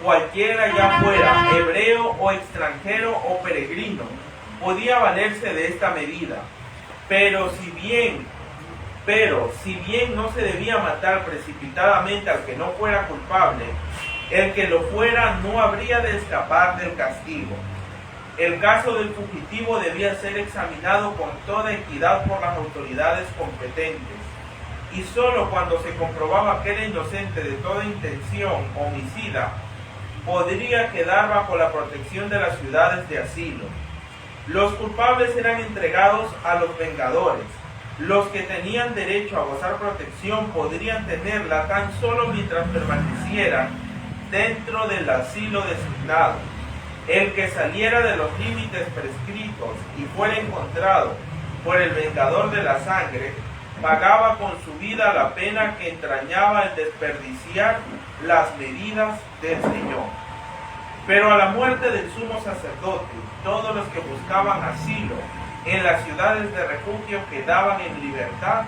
cualquiera ya fuera hebreo o extranjero o peregrino, podía valerse de esta medida. Pero si bien no se debía matar precipitadamente al que no fuera culpable, el que lo fuera no habría de escapar del castigo. El caso del fugitivo debía ser examinado con toda equidad por las autoridades competentes, y sólo cuando se comprobaba que era inocente de toda intención homicida, podría quedar bajo la protección de las ciudades de asilo. Los culpables eran entregados a los vengadores. Los que tenían derecho a gozar protección podrían tenerla tan solo mientras permanecieran dentro del asilo designado. El que saliera de los límites prescritos y fuera encontrado por el vengador de la sangre, pagaba con su vida la pena que entrañaba el desperdiciar las medidas del Señor. Pero a la muerte del sumo sacerdote, todos los que buscaban asilo en las ciudades de refugio quedaban en libertad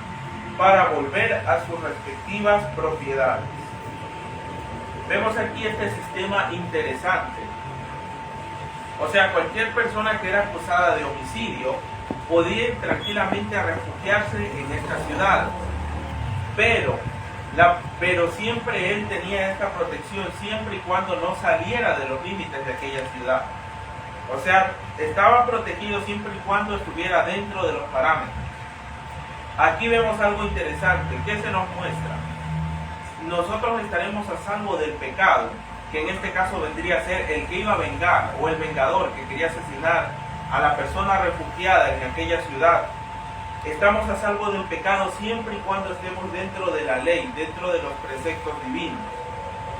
para volver a sus respectivas propiedades. Vemos aquí este sistema interesante. O sea, cualquier persona que era acusada de homicidio podía ir tranquilamente a refugiarse en esta ciudad, pero siempre él tenía esta protección siempre y cuando no saliera de los límites de aquella ciudad. O sea, estaba protegido siempre y cuando estuviera dentro de los parámetros. Aquí vemos algo interesante. ¿Qué se nos muestra? Nosotros estaremos a salvo del pecado, que en este caso vendría a ser el que iba a vengar, o el vengador que quería asesinar a la persona refugiada en aquella ciudad. Estamos a salvo del pecado siempre y cuando estemos dentro de la ley, dentro de los preceptos divinos.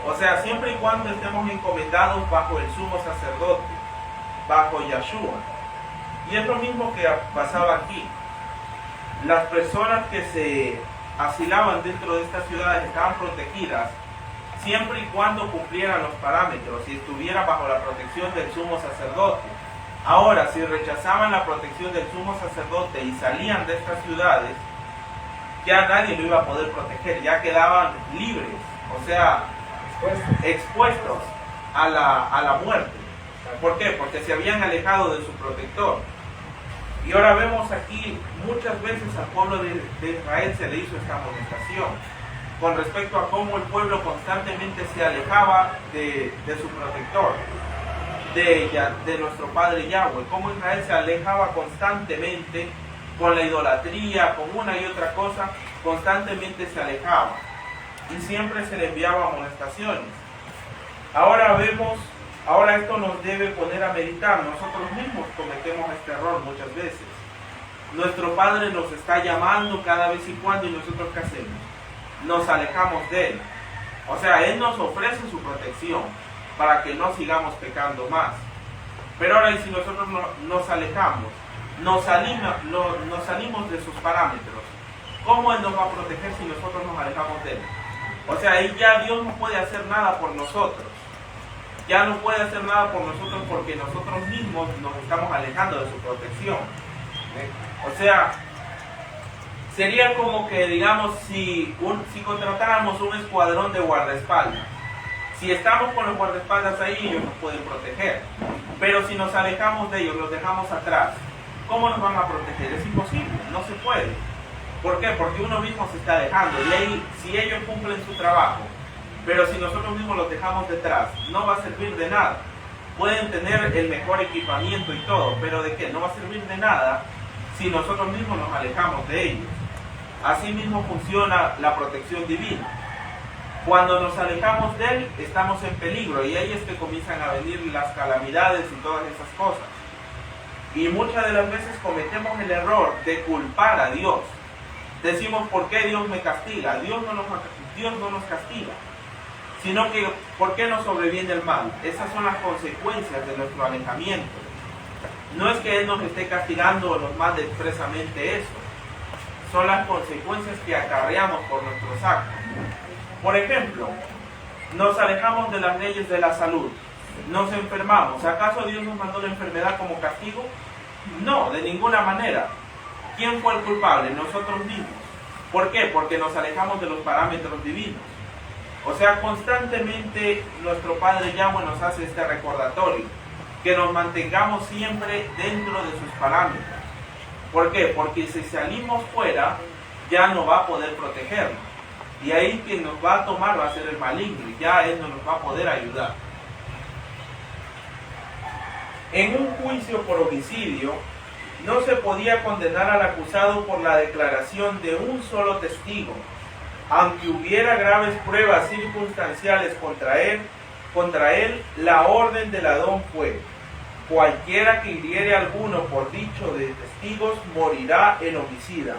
O sea, siempre y cuando estemos encomendados bajo el sumo sacerdote, bajo Yahshua. Y es lo mismo que pasaba aquí. Las personas que se asilaban dentro de estas ciudades estaban protegidas siempre y cuando cumplieran los parámetros y estuvieran bajo la protección del sumo sacerdote. Ahora, si rechazaban la protección del sumo sacerdote y salían de estas ciudades, ya nadie lo iba a poder proteger, ya quedaban libres, o sea, expuestos a la muerte. ¿Por qué? Porque se habían alejado de su protector. Y ahora vemos aquí, muchas veces al pueblo de Israel se le hizo esta amonestación con respecto a cómo el pueblo constantemente se alejaba de su protector, de nuestro Padre Yahweh, cómo Israel se alejaba constantemente con la idolatría, con una y otra cosa, constantemente se alejaba y siempre se le enviaba amonestaciones. Ahora esto nos debe poner a meditar. Nosotros mismos cometemos este error muchas veces. Nuestro Padre nos está llamando cada vez y cuando, y nosotros ¿qué hacemos? Nos alejamos de Él. O sea, Él nos ofrece su protección para que no sigamos pecando más. Pero ahora, si nosotros nos alejamos, nos salimos de sus parámetros, ¿cómo Él nos va a proteger si nosotros nos alejamos de Él? O sea, ahí ya Dios no puede hacer nada por nosotros. Ya no puede hacer nada por nosotros porque nosotros mismos nos estamos alejando de su protección. O sea, sería como que, digamos, si contratáramos un escuadrón de guardaespaldas. Si estamos con los guardaespaldas ahí, ellos nos pueden proteger. Pero si nos alejamos de ellos, los dejamos atrás, ¿cómo nos van a proteger? Es imposible, no se puede. ¿Por qué? Porque uno mismo se está dejando. Si ellos cumplen su trabajo, pero si nosotros mismos los dejamos detrás, no va a servir de nada. Pueden tener el mejor equipamiento y todo, pero ¿de qué? No va a servir de nada si nosotros mismos nos alejamos de ellos. Así mismo funciona la protección divina. Cuando nos alejamos de Él, estamos en peligro, y ahí es que comienzan a venir las calamidades y todas esas cosas. Y muchas de las veces cometemos el error de culpar a Dios. Decimos, ¿por qué Dios me castiga? Dios no nos castiga. sino que ¿por qué nos sobreviene el mal? Esas son las consecuencias de nuestro alejamiento. No es que Él nos esté castigando o nos mande expresamente eso, son las consecuencias que acarreamos por nuestros actos. Por ejemplo, nos alejamos de las leyes de la salud, nos enfermamos. ¿Acaso Dios nos mandó la enfermedad como castigo? No, de ninguna manera. ¿Quién fue el culpable? Nosotros mismos. ¿Por qué? Porque nos alejamos de los parámetros divinos. O sea, constantemente nuestro Padre Yahweh nos hace este recordatorio, que nos mantengamos siempre dentro de sus parámetros. ¿Por qué? Porque si salimos fuera, ya no va a poder protegernos. Y ahí quien nos va a tomar va a ser el maligno, y ya Él no nos va a poder ayudar. En un juicio por homicidio, no se podía condenar al acusado por la declaración de un solo testigo, aunque hubiera graves pruebas circunstanciales contra él, la orden del Adón fue: cualquiera que hiriere a alguno por dicho de testigos morirá en homicida,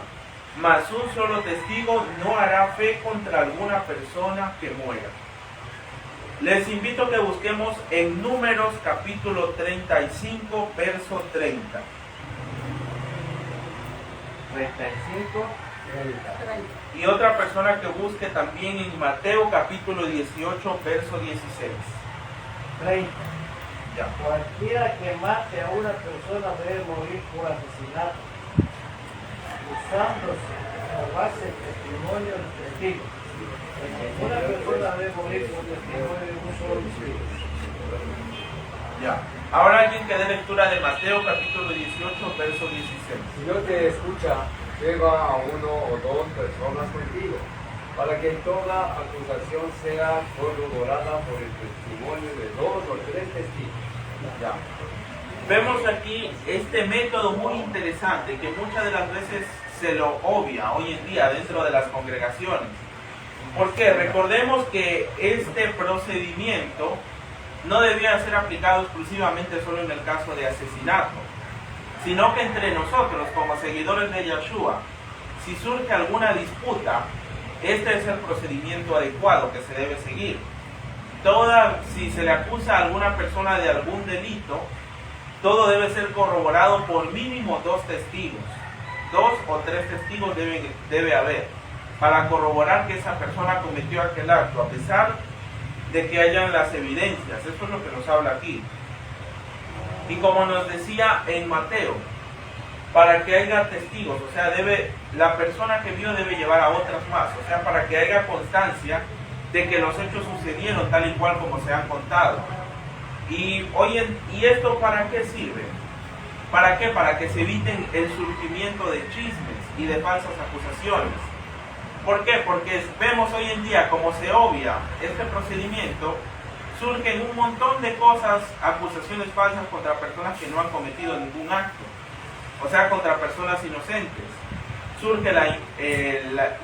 mas un solo testigo no hará fe contra alguna persona que muera. Les invito a que busquemos en Números capítulo 35, verso 30. 35, 30. Y otra persona que busque también en Mateo capítulo 18, verso 16. 30. Ya. Cualquiera que mate a una persona debe morir por asesinato, usándose como base el testimonio del testigo. Una persona debe morir por testimonio de un solo testigo. Ya. Ahora alguien que dé lectura de Mateo capítulo 18, verso 16. Si no te escucha, lleva a uno o dos personas contigo, para que toda acusación sea corroborada por el testimonio de dos o tres testigos. Ya. Vemos aquí este método muy interesante que muchas de las veces se lo obvia hoy en día dentro de las congregaciones. ¿Por qué? Recordemos que este procedimiento no debía ser aplicado exclusivamente solo en el caso de asesinato, sino que entre nosotros, como seguidores de Yeshua, si surge alguna disputa, este es el procedimiento adecuado que se debe seguir. Si se le acusa a alguna persona de algún delito, todo debe ser corroborado por mínimo dos testigos. 2 o 3 testigos debe haber para corroborar que esa persona cometió aquel acto, a pesar de que hayan las evidencias. Eso es lo que nos habla aquí. Y como nos decía en Mateo, para que haya testigos, o sea, la persona que vio debe llevar a otras más, o sea, para que haya constancia de que los hechos sucedieron tal y cual como se han contado. ¿Y esto para qué sirve? ¿Para qué? Para que se eviten el surgimiento de chismes y de falsas acusaciones. ¿Por qué? Porque vemos hoy en día como se obvia este procedimiento, surgen un montón de cosas, acusaciones falsas contra personas que no han cometido ningún acto, o sea, contra personas inocentes. Surgen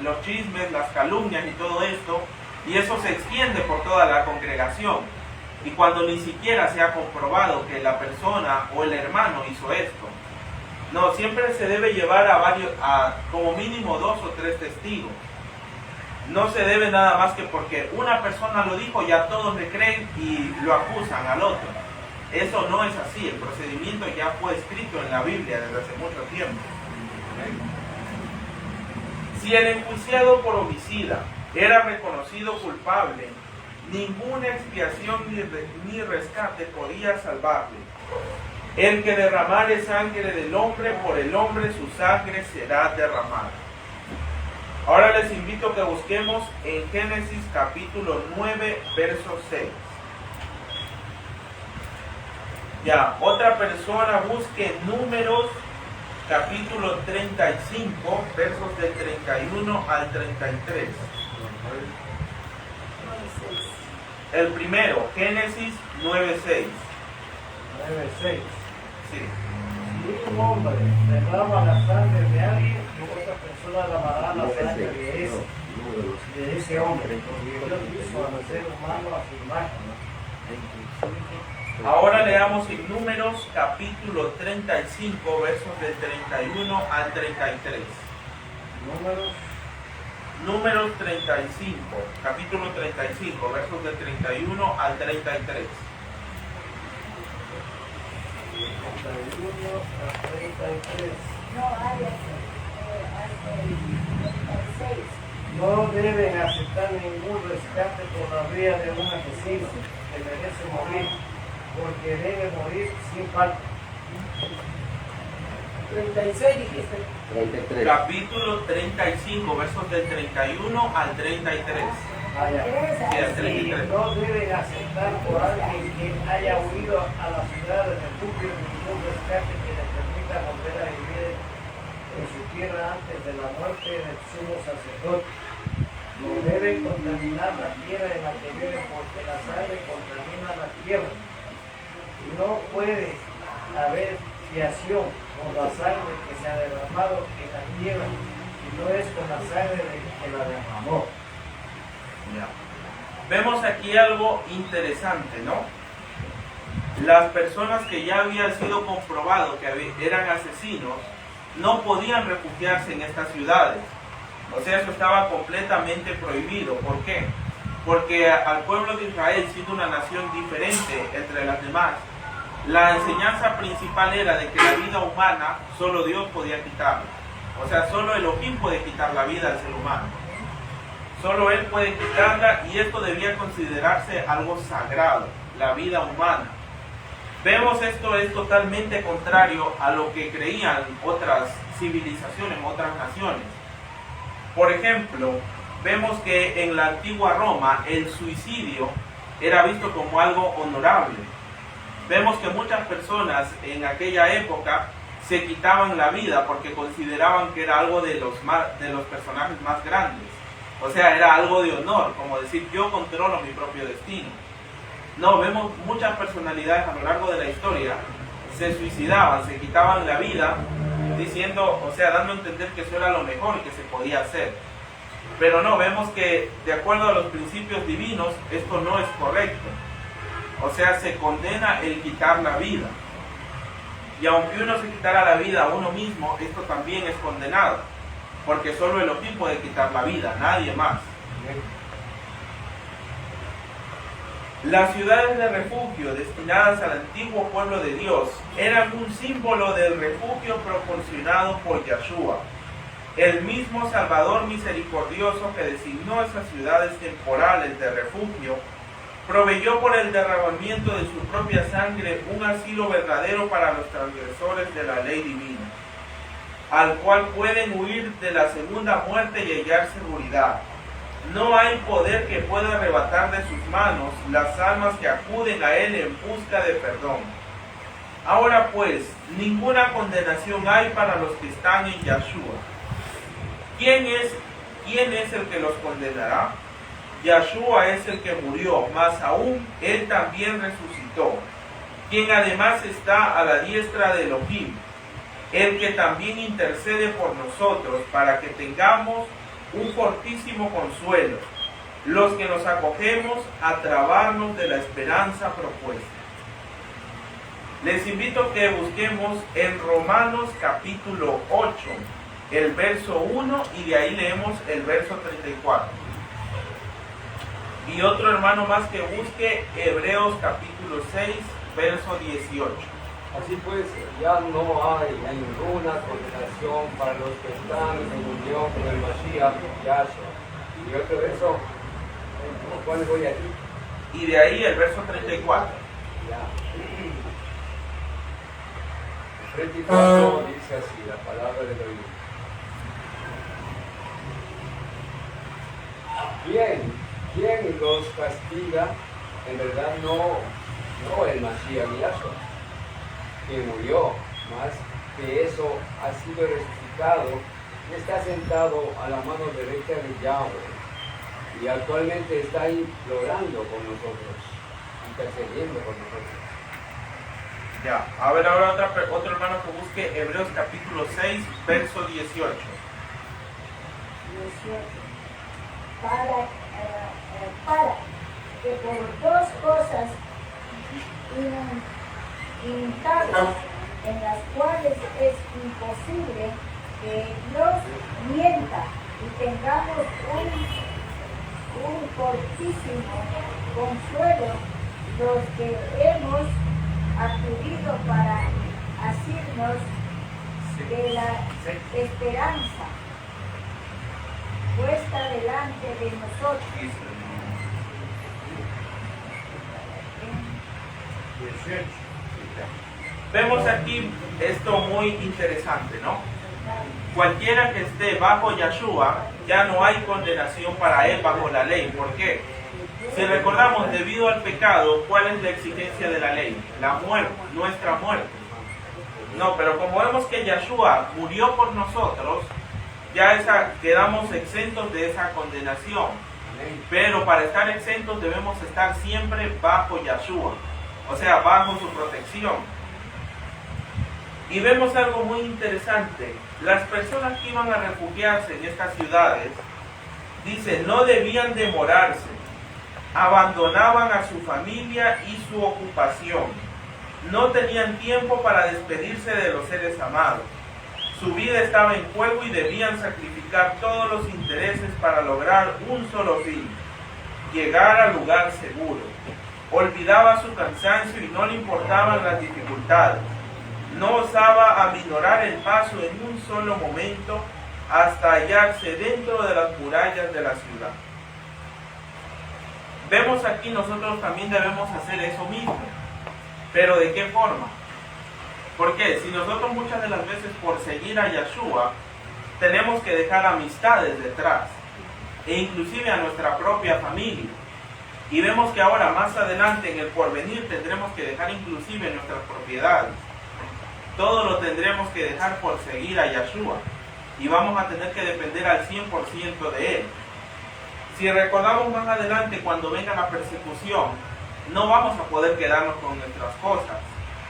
los chismes, las calumnias y todo esto, y eso se extiende por toda la congregación. Y cuando ni siquiera se ha comprobado que la persona o el hermano hizo esto. No, siempre se debe llevar a como mínimo 2 o 3 testigos. No se debe nada más que porque una persona lo dijo, ya todos le creen y lo acusan al otro. Eso no es así, el procedimiento ya fue escrito en la Biblia desde hace mucho tiempo. Si el enjuiciado por homicida era reconocido culpable, ninguna expiación ni rescate podía salvarle. El que derramare sangre del hombre, por el hombre su sangre será derramada. Ahora les invito a que busquemos en Génesis capítulo 9, verso 6. Ya, otra persona busque Números capítulo 35, versos del 31 al 33. El primero, Génesis 9:6. 9:6. Sí. Si un hombre derrama la sangre de alguien, otra persona lavará la sangre de ese hombre, porque Dios hizo al ser humano a su imagen. Ahora leamos en Números capítulo 35, versos del 31 al 33. Números Números 35, capítulo 35, versos del 31 al 33. 31 a 33. No deben aceptar ningún rescate por la vía de un asesino que merece morir, porque debe morir sin falta. 36 dijiste. 33. Capítulo 35, versos del 31 al 33. Allá. Sí, al 33. No deben aceptar por alguien que haya huido a la ciudad de refugio ningún rescate que le permita volver a vivir en su tierra antes de la muerte del sumo sacerdote. No deben contaminar la tierra en la que viven, porque la sangre contamina la tierra. Y no puede haber fiación con la sangre que se ha derramado en la tierra, y no es con la sangre que la derramó. Ya. Vemos aquí algo interesante, ¿no? Las personas que ya habían sido comprobado que eran asesinos no podían refugiarse en estas ciudades. O sea, eso estaba completamente prohibido. ¿Por qué? Porque al pueblo de Israel, siendo una nación diferente entre las demás, la enseñanza principal era de que la vida humana solo Dios podía quitarla. O sea, solo Elohim puede quitar la vida al ser humano. Solo Él puede quitarla, y esto debía considerarse algo sagrado, la vida humana. Vemos esto es totalmente contrario a lo que creían otras civilizaciones, otras naciones. Por ejemplo, vemos que en la antigua Roma el suicidio era visto como algo honorable. Vemos que muchas personas en aquella época se quitaban la vida porque consideraban que era algo de los personajes más grandes. O sea, era algo de honor, como decir, yo controlo mi propio destino. No, vemos muchas personalidades a lo largo de la historia se suicidaban, se quitaban la vida, diciendo, o sea, dando a entender que eso era lo mejor que se podía hacer. Pero no, vemos que de acuerdo a los principios divinos, esto no es correcto. O sea, se condena el quitar la vida. Y aunque uno se quitara la vida a uno mismo, esto también es condenado. Porque solo Elohim puede quitar la vida, nadie más. Las ciudades de refugio destinadas al antiguo pueblo de Dios eran un símbolo del refugio proporcionado por Yahshua, el mismo Salvador misericordioso que designó esas ciudades temporales de refugio. Proveyó por el derramamiento de su propia sangre un asilo verdadero para los transgresores de la ley divina, al cual pueden huir de la segunda muerte y hallar seguridad. No hay poder que pueda arrebatar de sus manos las almas que acuden a Él en busca de perdón. Ahora pues, ninguna condenación hay para los que están en Yahshua. ¿Quién es el que los condenará? Yahshua es el que murió, más aún Él también resucitó, quien además está a la diestra de Elohim, el que también intercede por nosotros para que tengamos un fortísimo consuelo, los que nos acogemos a trabarnos de la esperanza propuesta. Les invito a que busquemos en Romanos capítulo 8, el verso 1, y de ahí leemos el verso 34. Y otro hermano más que busque Hebreos capítulo 6, verso 18. Así pues, ya no hay ninguna condenación para los que están en unión con el Mashiach, Yahshua. Y otro verso, ¿cuál voy aquí? Y de ahí el verso 34. Ya. El 34 dice así, la palabra de Dios. ¿Quién los castiga? En verdad no el Mashiach, Yahshua, que murió, más que eso ha sido resucitado y está sentado a la mano derecha de Yahweh, y actualmente está implorando por nosotros, intercediendo por nosotros. Ya, a ver ahora otro hermano que busque Hebreos capítulo 6, verso 18. Para que por dos cosas inmutables, en las cuales es imposible que Dios mienta, y tengamos un fortísimo consuelo los que hemos acudido para asirnos de la esperanza puesta delante de nosotros. 18. Vemos aquí esto muy interesante, ¿no? Cualquiera que esté bajo Yahshua, ya no hay condenación para él bajo la ley. ¿Por qué? Si recordamos, debido al pecado, ¿cuál es la exigencia de la ley? La muerte, nuestra muerte. No, pero como vemos que Yahshua murió por nosotros, ya quedamos exentos de esa condenación. Pero para estar exentos debemos estar siempre bajo Yahshua, o sea, bajo su protección. Y vemos algo muy interesante. Las personas que iban a refugiarse en estas ciudades, dice, no debían demorarse. Abandonaban a su familia y su ocupación. No tenían tiempo para despedirse de los seres amados. Su vida estaba en juego y debían sacrificar todos los intereses para lograr un solo fin: llegar al lugar seguro. Olvidaba su cansancio y no le importaban las dificultades. No osaba aminorar el paso en un solo momento hasta hallarse dentro de las murallas de la ciudad. Vemos aquí nosotros también debemos hacer eso mismo. ¿Pero de qué forma? Porque si nosotros muchas de las veces por seguir a Yahshua tenemos que dejar amistades detrás e inclusive a nuestra propia familia, y vemos que ahora más adelante en el porvenir tendremos que dejar inclusive nuestras propiedades, todo lo tendremos que dejar por seguir a Yahshua y vamos a tener que depender al 100% de él. Si recordamos más adelante, cuando venga la persecución, no vamos a poder quedarnos con nuestras cosas,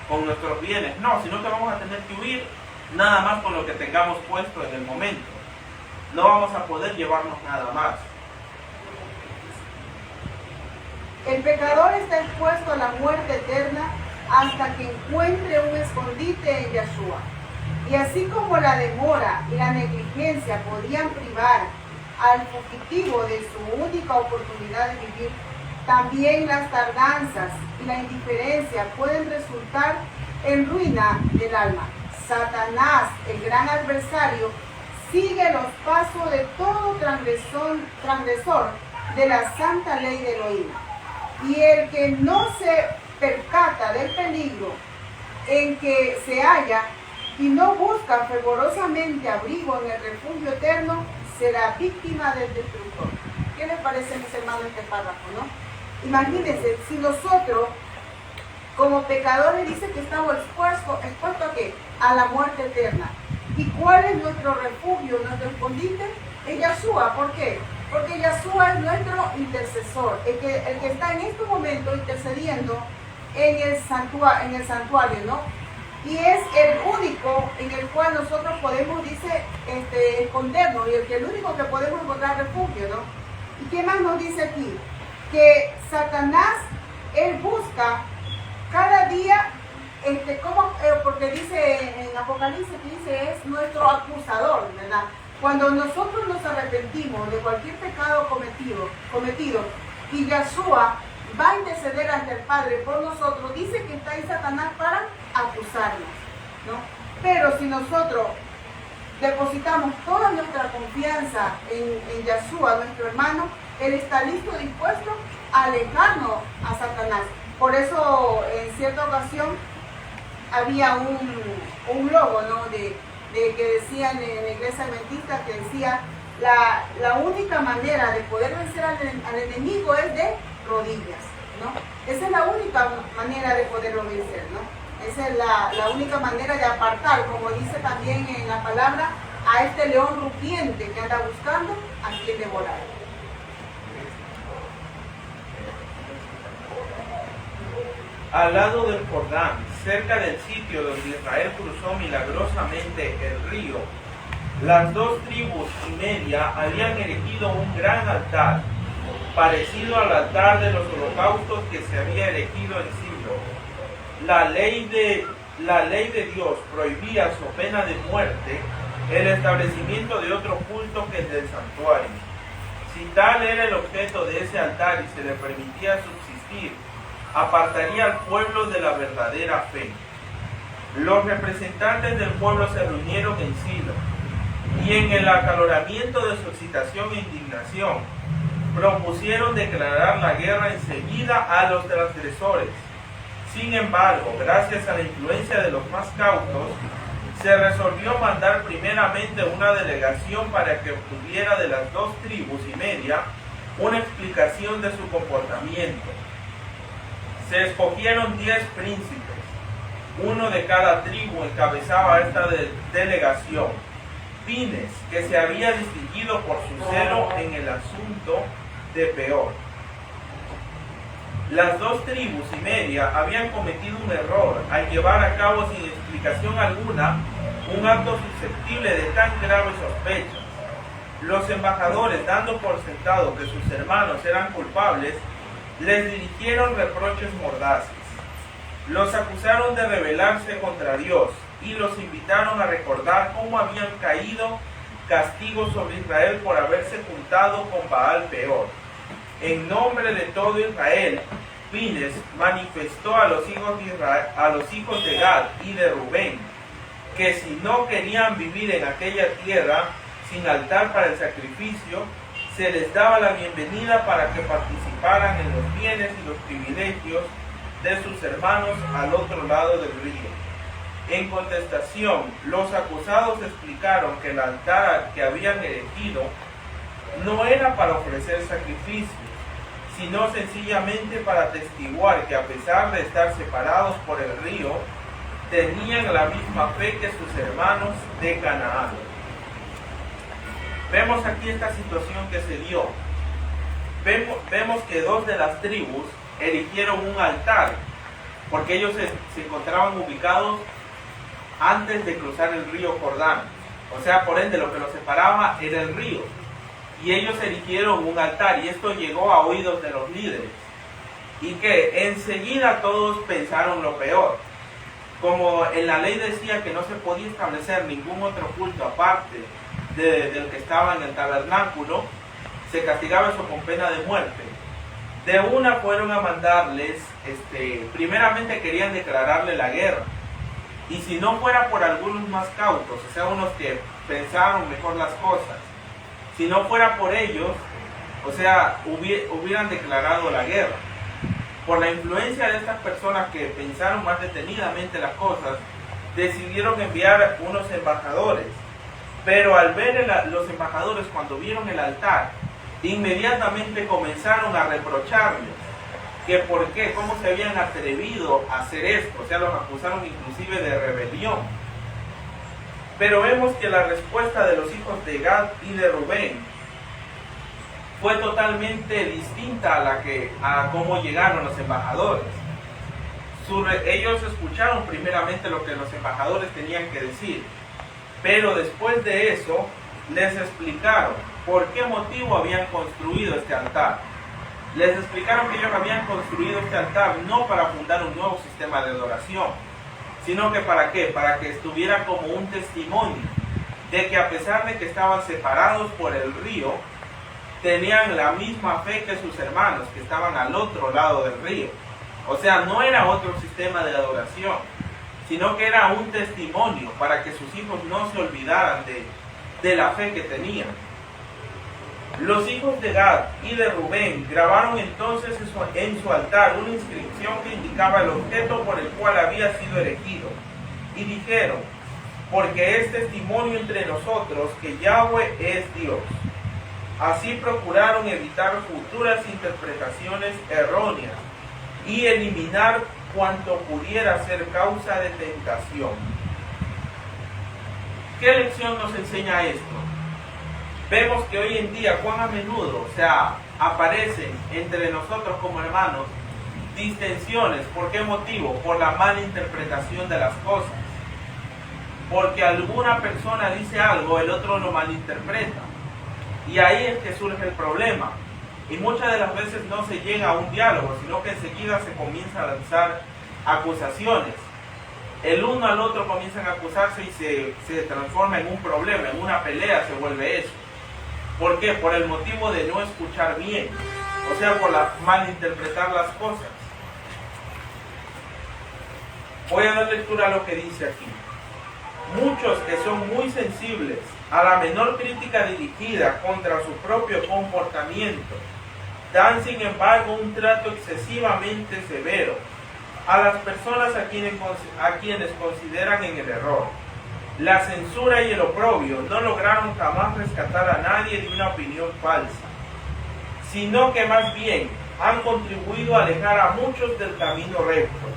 con nuestros bienes, no, sino que vamos a tener que huir nada más con lo que tengamos puesto en el momento. No vamos a poder llevarnos nada más. El pecador está expuesto a la muerte eterna hasta que encuentre un escondite en Yahshua. Y así como la demora y la negligencia podían privar al fugitivo de su única oportunidad de vivir, también las tardanzas y la indiferencia pueden resultar en ruina del alma. Satanás, el gran adversario, sigue los pasos de todo transgresor de la santa ley de Elohim. Y el que no se percata del peligro en que se halla y no busca fervorosamente abrigo en el refugio eterno, será víctima del destructor. ¿Qué les parece, mis hermanos, este párrafo, no? Imagínense, si nosotros, como pecadores, dice que estamos expuestos ¿a qué? A la muerte eterna. ¿Y cuál es nuestro refugio, nuestro escondite? Es Yahshua. ¿Por qué? Porque Yahshua es nuestro intercesor, el que está en este momento intercediendo en el santuario, ¿no? Y es el único en el cual nosotros podemos, dice, escondernos, y el único que podemos encontrar refugio, ¿no? ¿Y qué más nos dice aquí? Que Satanás, él busca cada día, porque dice en Apocalipsis, que dice, es nuestro acusador, ¿verdad? Cuando nosotros nos arrepentimos de cualquier pecado cometido y Yahshua va a interceder ante el Padre por nosotros, dice que está ahí Satanás para acusarnos, ¿no? Pero si nosotros depositamos toda nuestra confianza en Yahshua, nuestro hermano, él está listo, dispuesto a alejarnos a Satanás. Por eso, en cierta ocasión, había un logo, ¿no? Que decían en la iglesia adventista, que decía, la única manera de poder vencer al enemigo es de rodillas, ¿no? Esa es la única manera de poderlo vencer, ¿no? Esa es la única manera de apartar, como dice también en la palabra, a este león rugiente que anda buscando a quien devorar. Al lado del Jordán, cerca del sitio donde Israel cruzó milagrosamente el río, las 2 tribus y media habían erigido un gran altar, parecido al altar de los holocaustos que se había erigido en Silo. La ley de Dios prohibía, su pena de muerte, el establecimiento de otro culto que el del santuario. Si tal era el objeto de ese altar y se le permitía subsistir, apartaría al pueblo de la verdadera fe. Los representantes del pueblo se reunieron en Silo, y en el acaloramiento de su excitación e indignación, propusieron declarar la guerra enseguida a los transgresores. Sin embargo, gracias a la influencia de los más cautos, se resolvió mandar primeramente una delegación para que obtuviera de las 2 tribus y media una explicación de su comportamiento. Se escogieron 10 príncipes, uno de cada tribu encabezaba esta delegación. Pines, que se había distinguido por su celo en el asunto de Peor. Las 2 tribus y media habían cometido un error al llevar a cabo sin explicación alguna un acto susceptible de tan graves sospechas. Los embajadores, dando por sentado que sus hermanos eran culpables, les dirigieron reproches mordaces. Los acusaron de rebelarse contra Dios y los invitaron a recordar cómo habían caído castigos sobre Israel por haberse juntado con Baal Peor. En nombre de todo Israel, Pines manifestó a los hijos de Gad y de Rubén que si no querían vivir en aquella tierra sin altar para el sacrificio, se les daba la bienvenida para que participaran en los bienes y los privilegios de sus hermanos al otro lado del río. En contestación, los acusados explicaron que el altar que habían erigido no era para ofrecer sacrificios, sino sencillamente para atestiguar que a pesar de estar separados por el río, tenían la misma fe que sus hermanos de Canaán. Vemos aquí esta situación que se dio. Vemos que 2 de las tribus erigieron un altar, porque ellos se encontraban ubicados antes de cruzar el río Jordán. O sea, por ende, lo que los separaba era el río. Y ellos erigieron un altar, y esto llegó a oídos de los líderes. Y que enseguida todos pensaron lo peor. Como en la ley decía que no se podía establecer ningún otro culto aparte del que estaba en el tabernáculo, se castigaba eso con pena de muerte. De una fueron a mandarles, primeramente querían declararle la guerra. Y si no fuera por algunos más cautos, o sea, unos que pensaron mejor las cosas, si no fuera por ellos, o sea, hubieran declarado la guerra. Por la influencia de estas personas que pensaron más detenidamente las cosas, decidieron enviar unos embajadores. Pero al ver los embajadores, cuando vieron el altar, inmediatamente comenzaron a reprocharles que por qué, cómo se habían atrevido a hacer esto. O sea, los acusaron inclusive de rebelión. Pero vemos que la respuesta de los hijos de Gad y de Rubén fue totalmente distinta a cómo llegaron los embajadores. Ellos escucharon primeramente lo que los embajadores tenían que decir, pero después de eso les explicaron por qué motivo habían construido este altar. Les explicaron que ellos habían construido este altar no para fundar un nuevo sistema de adoración, sino que ¿para qué? Para que estuviera como un testimonio de que a pesar de que estaban separados por el río, tenían la misma fe que sus hermanos que estaban al otro lado del río. O sea, no era otro sistema de adoración, sino que era un testimonio para que sus hijos no se olvidaran de la fe que tenían. Los hijos de Gad y de Rubén grabaron entonces en su altar una inscripción que indicaba el objeto por el cual había sido erigido. Y dijeron, porque es testimonio entre nosotros que Yahweh es Dios. Así procuraron evitar futuras interpretaciones erróneas y eliminar cuanto pudiera ser causa de tentación. ¿Qué lección nos enseña esto? Vemos que hoy en día cuán a menudo, aparecen entre nosotros como hermanos distensiones. ¿Por qué motivo? Por la mala interpretación de las cosas. Porque alguna persona dice algo, el otro lo malinterpreta. Y ahí es que surge el problema. Y muchas de las veces no se llega a un diálogo, sino que enseguida se comienza a lanzar acusaciones. el uno al otro comienzan a acusarse y se transforma en un problema, en una pelea se vuelve eso. ¿Por qué? Por el motivo de no escuchar bien, o sea, por malinterpretar las cosas. Voy a dar lectura a lo que dice aquí. Muchos que son muy sensibles a la menor crítica dirigida contra su propio comportamiento, dan sin embargo un trato excesivamente severo a las personas a quienes consideran en el error. La censura y el oprobio no lograron jamás rescatar a nadie de una opinión falsa, sino que más bien han contribuido a alejar a muchos del camino recto,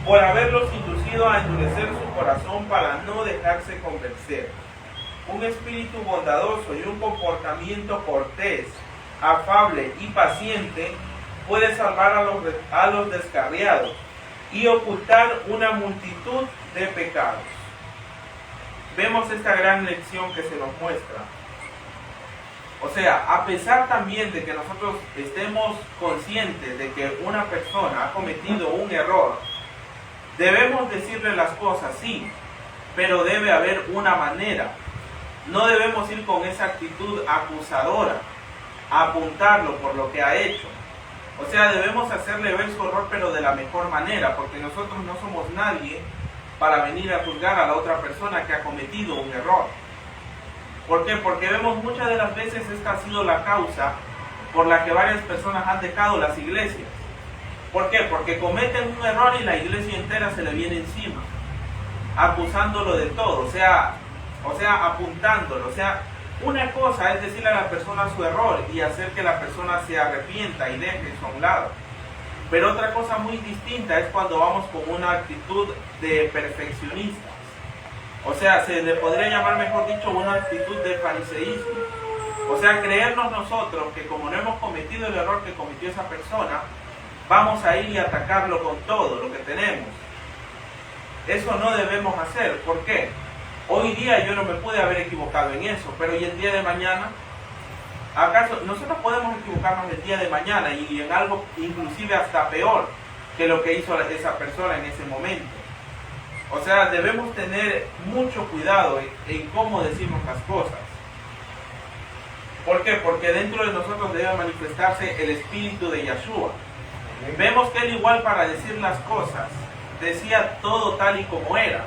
por haberlos inducido a endurecer su corazón para no dejarse convencer. Un espíritu bondadoso y un comportamiento cortés, afable y paciente puede salvar a los descarriados y ocultar una multitud de pecados. Vemos esta gran lección que se nos muestra. O sea, a pesar también de que nosotros estemos conscientes de que una persona ha cometido un error, debemos decirle las cosas, sí, pero debe haber una manera. No debemos ir con esa actitud acusadora, a apuntarlo por lo que ha hecho. O sea, debemos hacerle ver su error, pero de la mejor manera, porque nosotros no somos nadie para venir a juzgar a la otra persona que ha cometido un error. ¿Por qué? Porque vemos muchas de las veces esta ha sido la causa por la que varias personas han dejado las iglesias. ¿Por qué? Porque cometen un error y la iglesia entera se le viene encima, acusándolo de todo, o sea, apuntándolo. O sea, una cosa es decirle a la persona su error y hacer que la persona se arrepienta y deje eso a un lado. Pero otra cosa muy distinta es cuando vamos con una actitud de perfeccionistas. O sea, se le podría llamar, mejor dicho, una actitud de fariseísmo. O sea, creernos nosotros que como no hemos cometido el error que cometió esa persona, vamos a ir y atacarlo con todo lo que tenemos. Eso no debemos hacer. ¿Por qué? Hoy día yo no me pude haber equivocado en eso, pero ¿y el día de mañana? ¿Acaso nosotros podemos equivocarnos el día de mañana y en algo inclusive hasta peor que lo que hizo esa persona en ese momento? O sea, debemos tener mucho cuidado en cómo decimos las cosas. ¿Por qué? Porque dentro de nosotros debe manifestarse el espíritu de Yeshua. Vemos que él igual para decir las cosas decía todo tal y como era,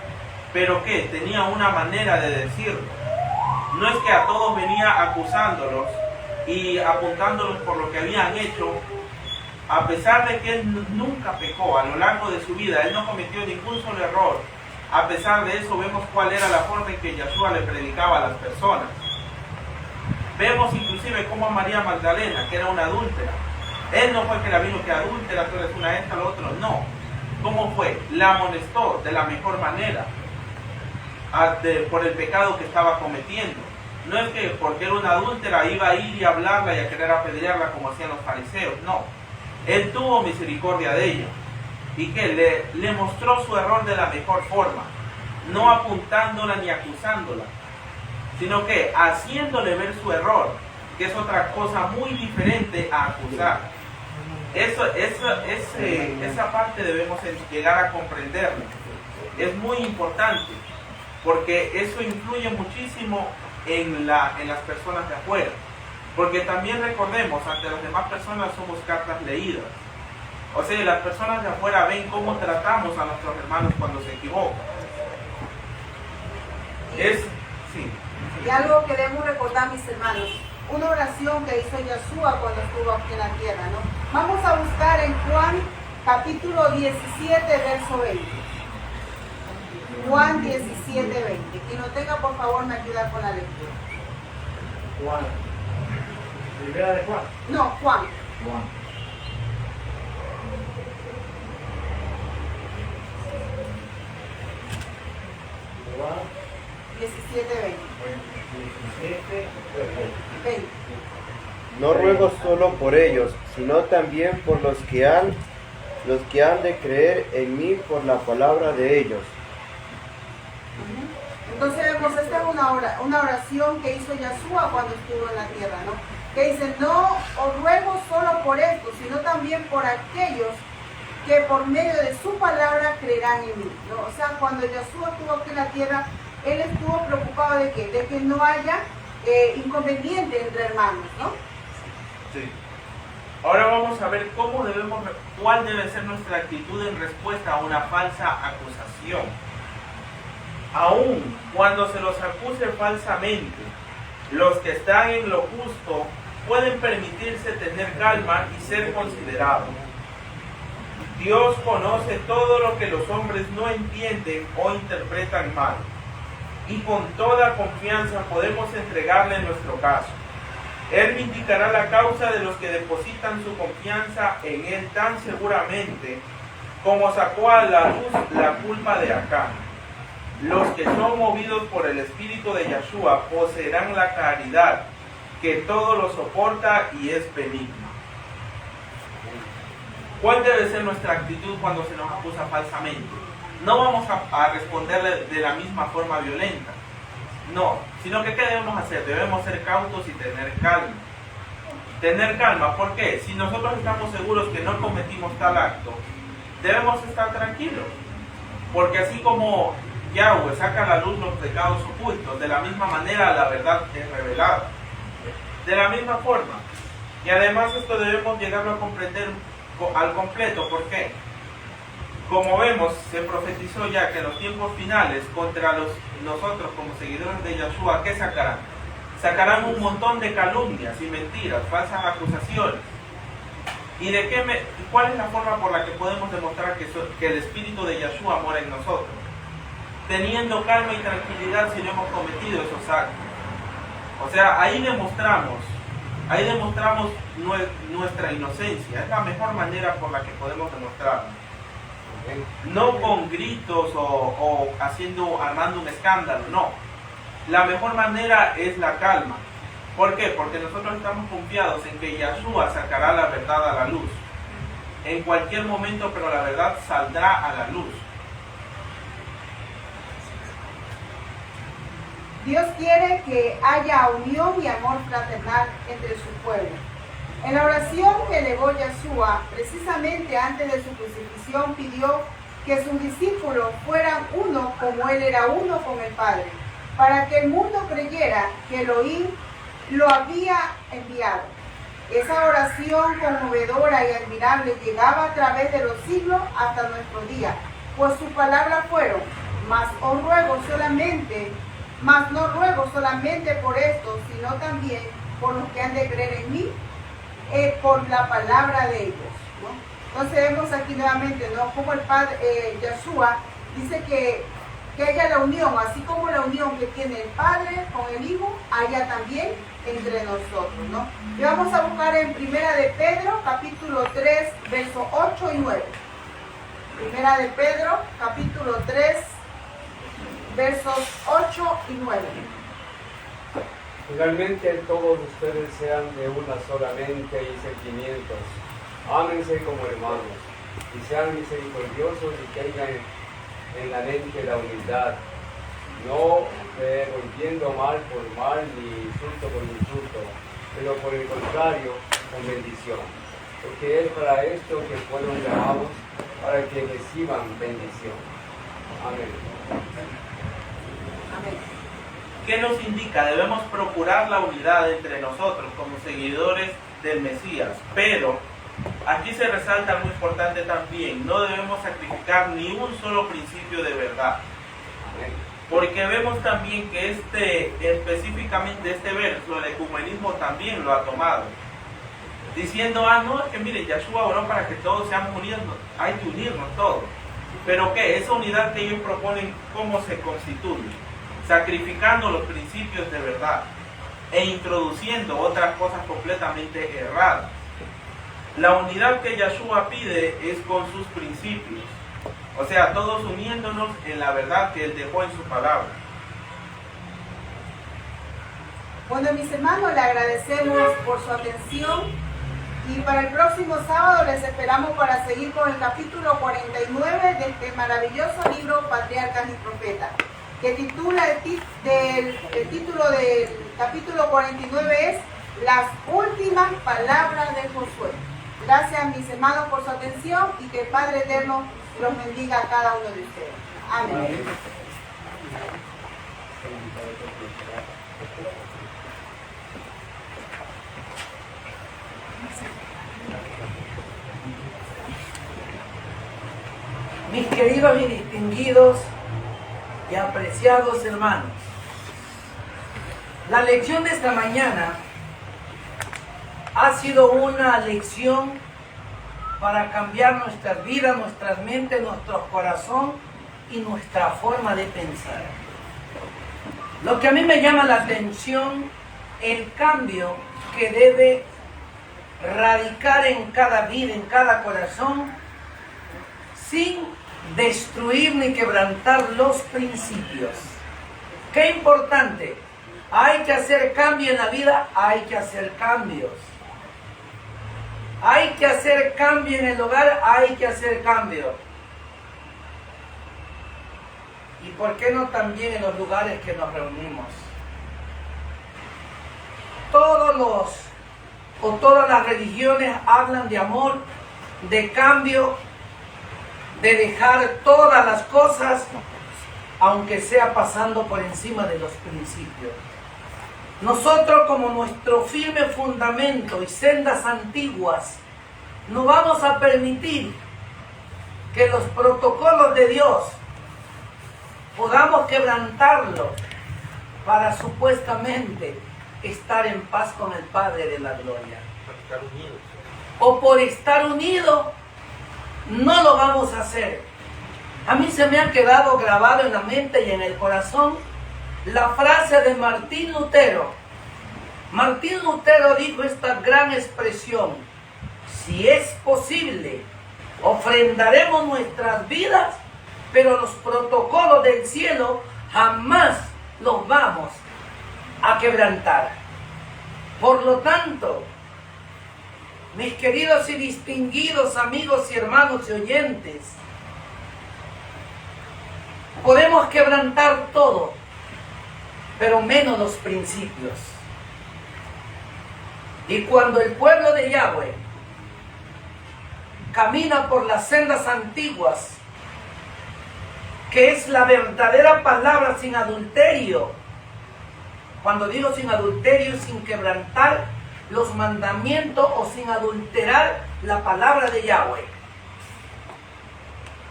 pero que tenía una manera de decirlo. No es que a todos venía acusándolos y apuntándolos por lo que habían hecho, a pesar de que él nunca pecó a lo largo de su vida, él no cometió ningún solo error. A pesar de eso vemos cuál era la forma en que Yeshua le predicaba a las personas. Vemos inclusive cómo a María Magdalena, que era una adúltera, él no fue que la vino que adúltera, tú eres una esta, lo otro, no. ¿Cómo fue? La amonestó de la mejor manera por el pecado que estaba cometiendo. No es que porque era una adúltera iba a ir y hablarla y a querer apedrearla como hacían los fariseos, no. Él tuvo misericordia de ella y que le mostró su error de la mejor forma, no apuntándola ni acusándola, sino que haciéndole ver su error, que es otra cosa muy diferente a acusar. Esa parte debemos llegar a comprenderla. Es muy importante, porque eso influye muchísimo en las personas de afuera. Porque también recordemos, ante las demás personas somos cartas leídas. O sea, las personas de afuera ven cómo tratamos a nuestros hermanos cuando se equivocan. Y algo que debemos recordar, mis hermanos, una oración que hizo Yeshua cuando estuvo aquí en la tierra, ¿no? Vamos a buscar en Juan capítulo 17, verso 20. Juan 17, 20. Quien no tenga, por favor, me ayuda con la lectura. Juan. ¿Primera de Juan? No, Juan. Juan. Juan 17, 20. 17, 20. No ruego solo por ellos, sino también por los que han de creer en mí por la palabra de ellos. Entonces vemos, esta es una oración que hizo Yeshua cuando estuvo en la tierra, ¿no? Que dice, no os ruego solo por esto, sino también por aquellos que por medio de su palabra creerán en mí, ¿no? O sea, cuando Yeshua estuvo aquí en la tierra, él estuvo preocupado de ¿qué? De que no haya inconveniente entre hermanos, ¿no? Sí. Ahora vamos a ver cuál debe ser nuestra actitud en respuesta a una falsa acusación. Aún cuando se los acuse falsamente, los que están en lo justo pueden permitirse tener calma y ser considerados. Dios conoce todo lo que los hombres no entienden o interpretan mal, y con toda confianza podemos entregarle nuestro caso. Él vindicará la causa de los que depositan su confianza en Él tan seguramente como sacó a la luz la culpa de Acán. Los que son movidos por el Espíritu de Yeshua poseerán la caridad que todo lo soporta y es benigna. ¿Cuál debe ser nuestra actitud cuando se nos acusa falsamente? No vamos a responderle de la misma forma violenta. No, sino que ¿qué debemos hacer? Debemos ser cautos y tener calma. Tener calma, ¿por qué? Si nosotros estamos seguros que no cometimos tal acto, debemos estar tranquilos. Porque así como Yahweh saca a la luz los pecados ocultos, de la misma manera la verdad es revelada. De la misma forma. Y además esto debemos llegarlo a comprender al completo. ¿Por qué? Como vemos, se profetizó ya que en los tiempos finales contra nosotros como seguidores de Yeshua, ¿qué sacarán? Sacarán un montón de calumnias y mentiras, falsas acusaciones. ¿Y cuál es la forma por la que podemos demostrar que el Espíritu de Yeshua mora en nosotros? Teniendo calma y tranquilidad si no hemos cometido esos actos. O sea, ahí demostramos nuestra inocencia. Es la mejor manera por la que podemos demostrarlo. No con gritos o armando un escándalo, no. La mejor manera es la calma. ¿Por qué? Porque nosotros estamos confiados en que Yeshua sacará la verdad a la luz. En cualquier momento, pero la verdad saldrá a la luz. Dios quiere que haya unión y amor fraternal entre su pueblo. En la oración que elevó Yeshua, precisamente antes de su crucifixión, pidió que sus discípulos fueran uno como Él era uno con el Padre, para que el mundo creyera que Elohim lo había enviado. Esa oración conmovedora y admirable llegaba a través de los siglos hasta nuestro día, pues sus palabras fueron: mas no ruego solamente por esto, sino también por los que han de creer en mí, por la palabra de ellos, ¿no? Entonces vemos aquí nuevamente, ¿no?, como el Padre, Yeshua, dice que haya la unión, así como la unión que tiene el Padre con el Hijo, haya también entre nosotros, ¿no? Y vamos a buscar en Primera de Pedro, capítulo 3, versos 8 y 9. Primera de Pedro, capítulo 3, versos 8 y 9. Finalmente todos ustedes sean de una sola mente y sentimientos. Ámense como hermanos y sean misericordiosos y tengan en la mente la humildad, no devolviendo mal por mal ni insulto por insulto, pero por el contrario, con bendición. Porque es para esto que fueron llamados, para que reciban bendición. Amén. Amén. ¿Qué nos indica? Debemos procurar la unidad entre nosotros como seguidores del Mesías, pero aquí se resalta algo importante también: no debemos sacrificar ni un solo principio de verdad, porque vemos también que específicamente este verso, el ecumenismo también lo ha tomado, diciendo: no, es que mire, Yeshua oró para que todos seamos unidos, hay que unirnos todos. Pero ¿qué? Esa unidad que ellos proponen, ¿cómo se constituye? Sacrificando los principios de verdad e introduciendo otras cosas completamente erradas. La unidad que Yeshua pide es con sus principios, o sea, todos uniéndonos en la verdad que Él dejó en su palabra. Bueno, mis hermanos, le agradecemos por su atención y para el próximo sábado les esperamos para seguir con el capítulo 49 de este maravilloso libro Patriarcas y Profetas, que titula el título del capítulo 49 es Las últimas palabras de Josué. Gracias, mis hermanos, por su atención y que el Padre Eterno los bendiga a cada uno de ustedes. Amén. Mis queridos y distinguidos y apreciados hermanos, la lección de esta mañana ha sido una lección para cambiar nuestras vidas, nuestras mentes, nuestro corazón y nuestra forma de pensar. Lo que a mí me llama la atención, el cambio que debe radicar en cada vida, en cada corazón, sin destruir ni quebrantar los principios. Qué importante. Hay que hacer cambio en la vida, hay que hacer cambios. Hay que hacer cambio en el hogar, hay que hacer cambio. ¿Y por qué no también en los lugares que nos reunimos? Todas las religiones hablan de amor, de cambio, de dejar todas las cosas, aunque sea pasando por encima de los principios. Nosotros, como nuestro firme fundamento y sendas antiguas, no vamos a permitir que los protocolos de Dios podamos quebrantarlos para supuestamente estar en paz con el Padre de la Gloria. O por estar unidos, no lo vamos a hacer. A mí se me ha quedado grabado en la mente y en el corazón la frase de Martín Lutero. Martín Lutero dijo esta gran expresión: si es posible, ofrendaremos nuestras vidas, pero los protocolos del cielo jamás los vamos a quebrantar. Por lo tanto, mis queridos y distinguidos amigos y hermanos y oyentes, podemos quebrantar todo, pero menos los principios. Y cuando el pueblo de Yahweh camina por las sendas antiguas, que es la verdadera palabra sin adulterio, cuando digo sin adulterio, sin quebrantar los mandamientos o sin adulterar la palabra de Yahweh,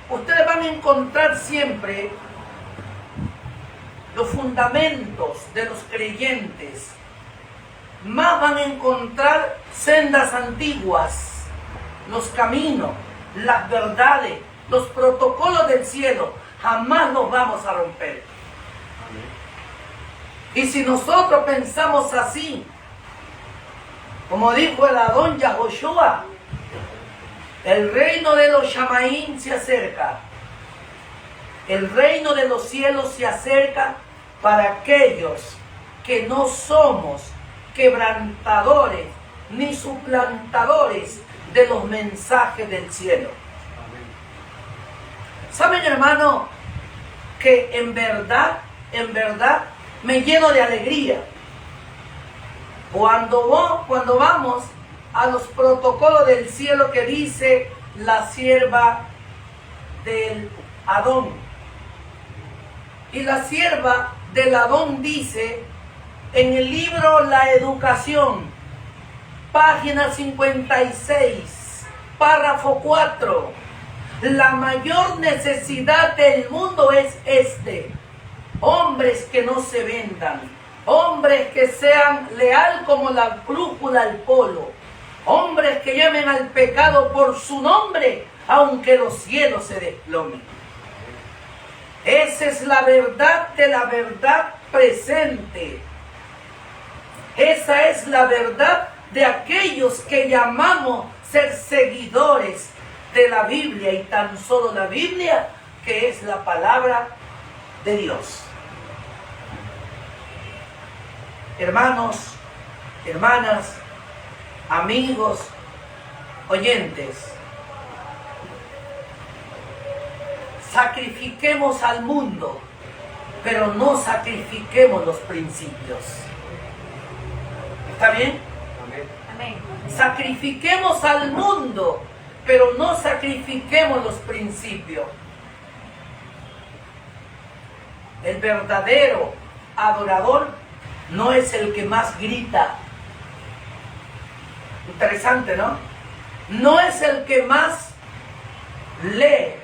ustedes van a encontrar siempre los fundamentos de los creyentes. Más van a encontrar sendas antiguas, los caminos, las verdades, los protocolos del cielo. Jamás los vamos a romper. Y si nosotros pensamos así, como dijo el Adón Yahoshua, el reino de los Shamaim se acerca. El reino de los cielos se acerca para aquellos que no somos quebrantadores ni suplantadores de los mensajes del cielo. ¿Saben, hermano, que en verdad, me lleno de alegría cuando vamos a los protocolos del cielo que dice la sierva del Adón? Y la sierva del Adón dice en el libro La Educación, página 56, párrafo 4, la mayor necesidad del mundo es hombres que no se vendan, hombres que sean leal como la brújula al polo, hombres que llamen al pecado por su nombre, aunque los cielos se desplomen. Esa es la verdad de la verdad presente. Esa es la verdad de aquellos que llamamos ser seguidores de la Biblia, y tan solo la Biblia, que es la palabra de Dios. Hermanos, hermanas, amigos, oyentes, sacrifiquemos al mundo, pero no sacrifiquemos los principios. ¿Está bien? Amén. Amén. Sacrifiquemos al mundo, pero no sacrifiquemos los principios. El verdadero adorador no es el que más grita. Interesante, ¿no? No es el que más lee,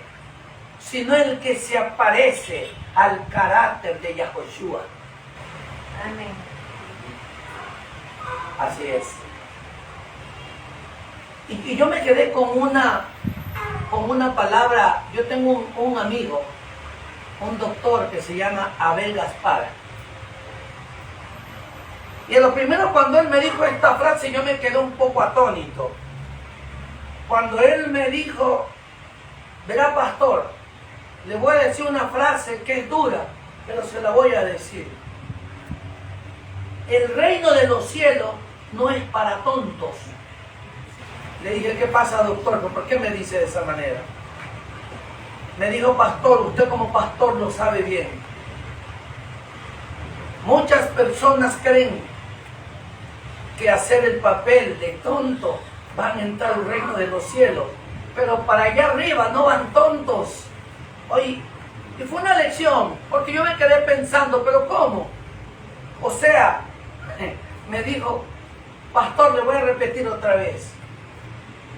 sino el que se aparece al carácter de Yahoshua. Amén. Así es. Y yo me quedé con una palabra. Yo tengo un amigo, un doctor que se llama Abel Gaspar. Y a lo primero, cuando él me dijo esta frase, yo me quedé un poco atónito. Cuando él me dijo, verá pastor, le voy a decir una frase que es dura, pero se la voy a decir. El reino de los cielos no es para tontos. Le dije, ¿qué pasa, doctor? ¿Por qué me dice de esa manera? Me dijo, pastor, usted como pastor lo sabe bien. Muchas personas creen que hacer el papel de tonto van a entrar al reino de los cielos, pero para allá arriba no van tontos. Oye, y fue una lección, porque yo me quedé pensando, ¿pero cómo? O sea, me dijo, pastor, le voy a repetir otra vez.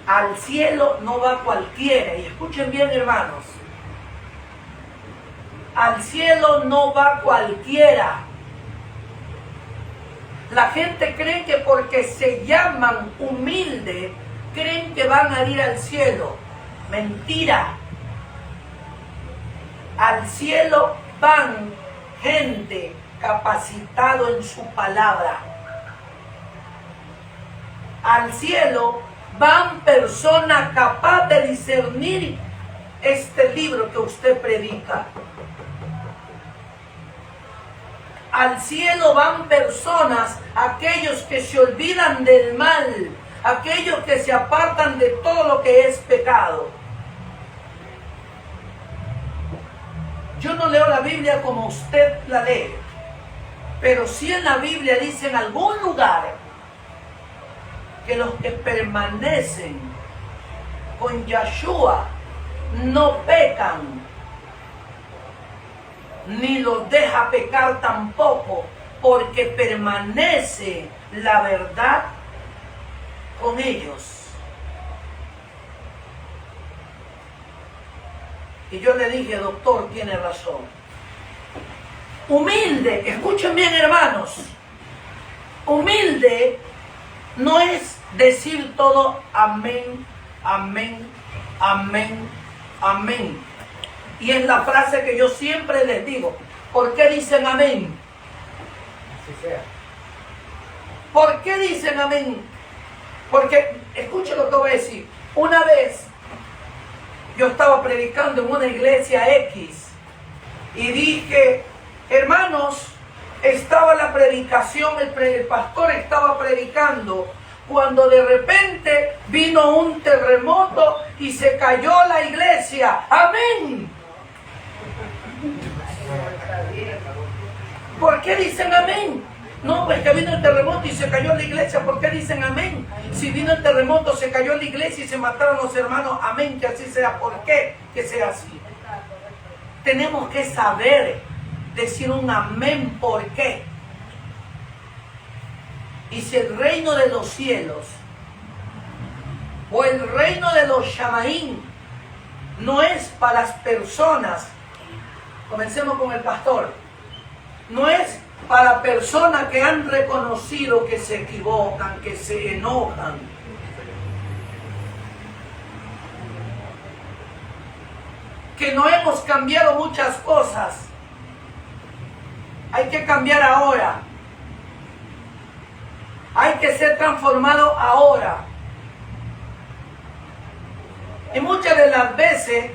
Al cielo no va cualquiera, y escuchen bien, hermanos. Al cielo no va cualquiera. La gente cree que porque se llaman humildes, creen que van a ir al cielo. Mentira. Al cielo van gente capacitado en su palabra. Al cielo van personas capaces de discernir este libro que usted predica. Al cielo van personas, aquellos que se olvidan del mal, aquellos que se apartan de todo lo que es pecado. Yo no leo la Biblia como usted la lee, pero sí en la Biblia dice en algún lugar que los que permanecen con Yahshua no pecan, ni los deja pecar tampoco, porque permanece la verdad con ellos. Y yo le dije, doctor, tiene razón. Humilde, escuchen bien, hermanos, humilde no es decir todo amén, amén, amén, amén. Y es la frase que yo siempre les digo. ¿Por qué dicen amén? Así sea. ¿Por qué dicen amén? Porque, escuchen lo que voy a decir. Una vez yo estaba predicando en una iglesia X y dije, hermanos, estaba la predicación, el pastor estaba predicando, cuando de repente vino un terremoto y se cayó la iglesia. ¡Amén! ¿Por qué dicen amén? No, pues que vino el terremoto y se cayó la iglesia. ¿Por qué dicen amén? Si vino el terremoto, se cayó la iglesia y se mataron los hermanos. Amén, que así sea. ¿Por qué que sea así? Tenemos que saber decir un amén. ¿Por qué? Y si el reino de los cielos o el reino de los Shamaín no es para las personas, comencemos con el pastor, no es para personas que han reconocido que se equivocan, que se enojan, que no hemos cambiado muchas cosas. Hay que cambiar ahora. Hay que ser transformado ahora. Y muchas de las veces,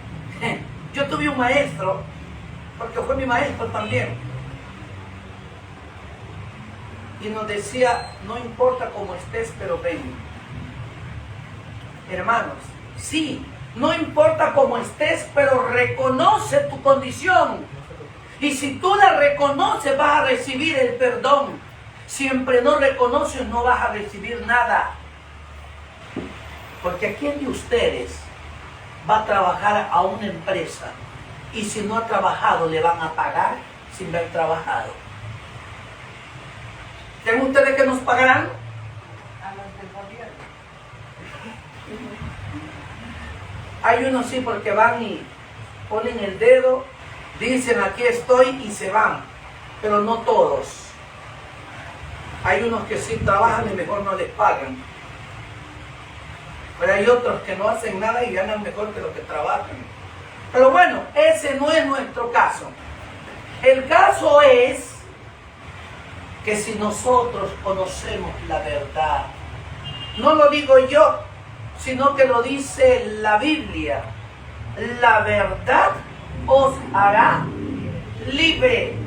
yo tuve un maestro, porque fue mi maestro también, y nos decía, no importa cómo estés, pero ven. Hermanos, sí, no importa cómo estés, pero reconoce tu condición. Y si tú la reconoces, vas a recibir el perdón. Siempre no reconoces, no vas a recibir nada. Porque ¿quién de ustedes va a trabajar a una empresa y si no ha trabajado le van a pagar sin haber trabajado? ¿Creen ustedes que nos pagarán? A los del gobierno. Hay unos sí porque van y ponen el dedo, dicen aquí estoy y se van, pero no todos. Hay unos que sí trabajan y mejor no les pagan. Pero hay otros que no hacen nada y ganan mejor que los que trabajan. Pero bueno, ese no es nuestro caso. El caso es que si nosotros conocemos la verdad, no lo digo yo, sino que lo dice la Biblia, la verdad os hará libre.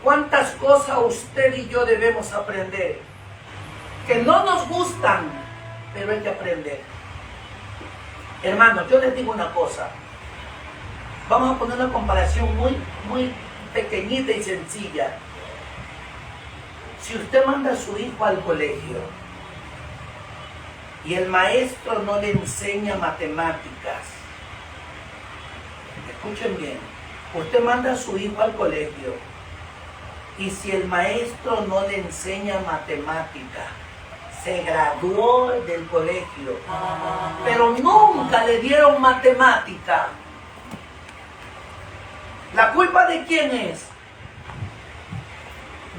¿Cuántas cosas usted y yo debemos aprender? Que no nos gustan, pero hay que aprender. Hermanos, yo les digo una cosa. Vamos a poner una comparación muy pequeñita y sencilla. Si usted manda a su hijo al colegio y el maestro no le enseña matemáticas, escuchen bien, usted manda a su hijo al colegio y si el maestro no le enseña matemática, se graduó del colegio, pero nunca le dieron matemática. ¿La culpa de quién es?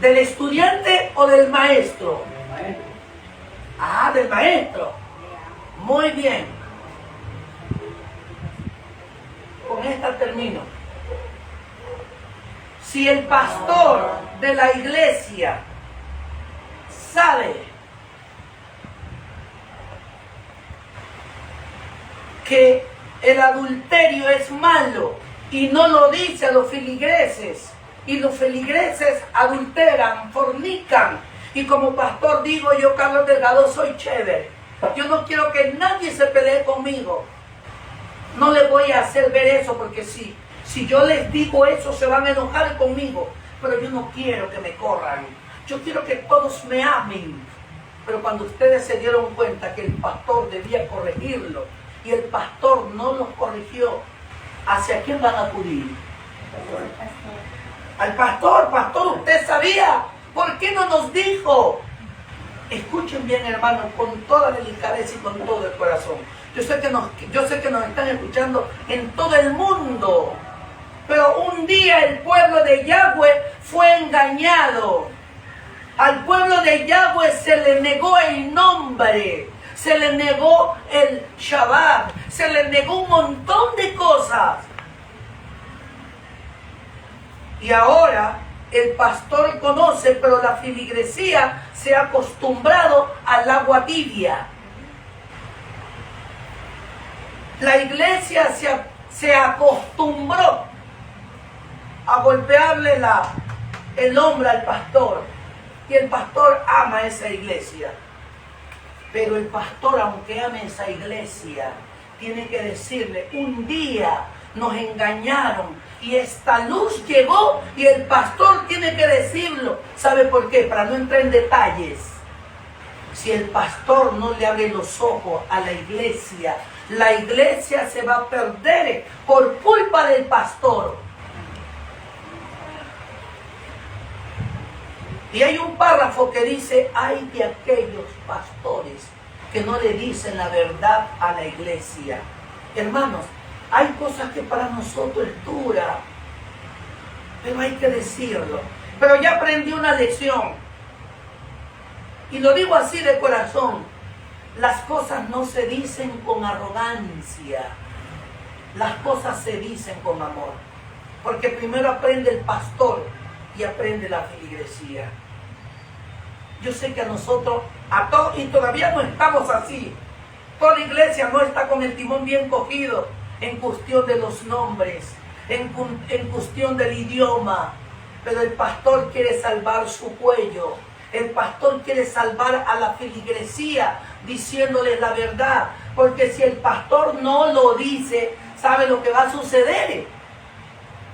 ¿Del estudiante o del maestro? Del maestro. Ah, del maestro. Muy bien. Con esta termino. Si el pastor de la iglesia sabe que el adulterio es malo y no lo dice a los feligreses, y los feligreses adulteran, fornican, y como pastor digo yo, Carlos Delgado, soy chévere, yo no quiero que nadie se pelee conmigo, no les voy a hacer ver eso, porque si yo les digo eso se van a enojar conmigo, pero yo no quiero que me corran, yo quiero que todos me amen. Pero cuando ustedes se dieron cuenta que el pastor debía corregirlo y el pastor no los corrigió, ¿hacia quién van a acudir? Al pastor. Pastor, usted sabía, ¿por qué no nos dijo? Escuchen bien, hermanos, con toda delicadeza y con todo el corazón. Yo sé que nos están escuchando en todo el mundo, pero un día el pueblo de Yahweh fue engañado. Al pueblo de Yahweh se le negó el nombre, se le negó el Shabbat, se le negó un montón de cosas. Y ahora el pastor conoce, pero la feligresía se ha acostumbrado al agua tibia. La iglesia se acostumbró a golpearle el hombro al pastor. Y el pastor ama esa iglesia. Pero el pastor, aunque ame esa iglesia, tiene que decirle, un día nos engañaron y esta luz llegó, y el pastor tiene que decirlo. ¿Sabe por qué? Para no entrar en detalles. Si el pastor no le abre los ojos a la iglesia se va a perder por culpa del pastor. Y hay un párrafo que dice, hay de aquellos pastores que no le dicen la verdad a la iglesia. Hermanos, hay cosas que para nosotros es dura, pero hay que decirlo. Pero ya aprendí una lección, y lo digo así de corazón, las cosas no se dicen con arrogancia, las cosas se dicen con amor, porque primero aprende el pastor y aprende la feligresía. Yo sé que a nosotros, y todavía no estamos así, toda la iglesia no está con el timón bien cogido en cuestión de los nombres, en cuestión del idioma, pero el pastor quiere salvar su cuello, el pastor quiere salvar a la feligresía diciéndoles la verdad, porque si el pastor no lo dice, ¿sabe lo que va a suceder?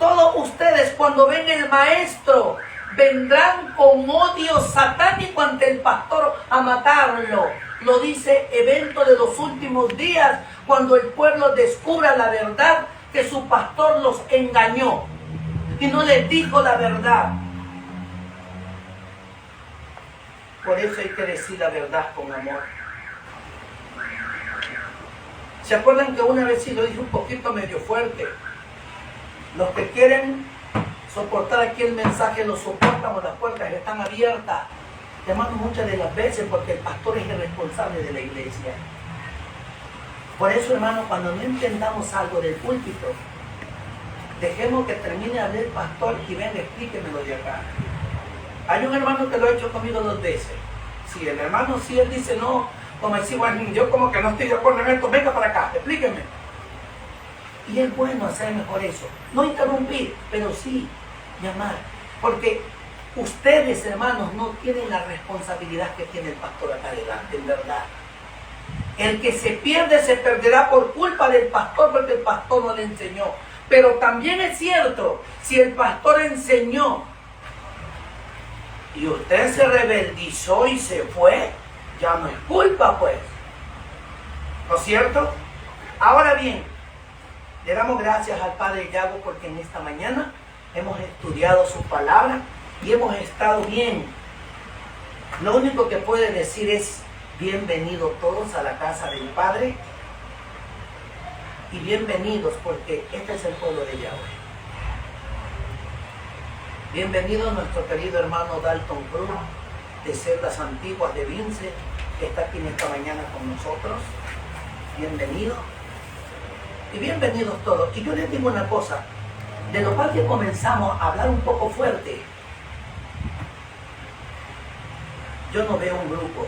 Todos ustedes cuando ven el maestro vendrán con odio satánico ante el pastor a matarlo. Lo dice evento de los últimos días, cuando el pueblo descubra la verdad que su pastor los engañó y no les dijo la verdad. Por eso hay que decir la verdad con amor. ¿Se acuerdan que una vez sí lo dije un poquito medio fuerte? Los que quieren soportar aquí el mensaje lo soportan, o las puertas están abiertas. Hermanos, muchas de las veces porque el pastor es el responsable de la iglesia. Por eso, hermano, cuando no entendamos algo del púlpito, dejemos que termine de hablar el pastor y venga, explíquemelo de acá. Hay un hermano que lo ha hecho conmigo 2 veces. Si el hermano, si él dice no, como decir, bueno, yo como que no estoy de acuerdo en esto, venga para acá, explíqueme. Y es bueno hacer mejor eso. No interrumpir, pero sí llamar. Porque ustedes, hermanos, no tienen la responsabilidad que tiene el pastor acá adelante, en verdad. El que se pierde se perderá por culpa del pastor, porque el pastor no le enseñó. Pero también es cierto, si el pastor enseñó y usted se rebeldizó y se fue, ya no es culpa, pues. ¿No es cierto? Ahora bien, le damos gracias al Padre Yago porque en esta mañana hemos estudiado su palabra y hemos estado bien. Lo único que puede decir es bienvenidos todos a la casa del Padre y bienvenidos porque este es el pueblo de Yahweh. Bienvenido nuestro querido hermano Dalton Cruz de Celdas Antiguas de Vince, que está aquí en esta mañana con nosotros. Bienvenido. Y bienvenidos todos. Y yo les digo una cosa, de lo cual que comenzamos a hablar un poco fuerte. Yo no veo un grupo,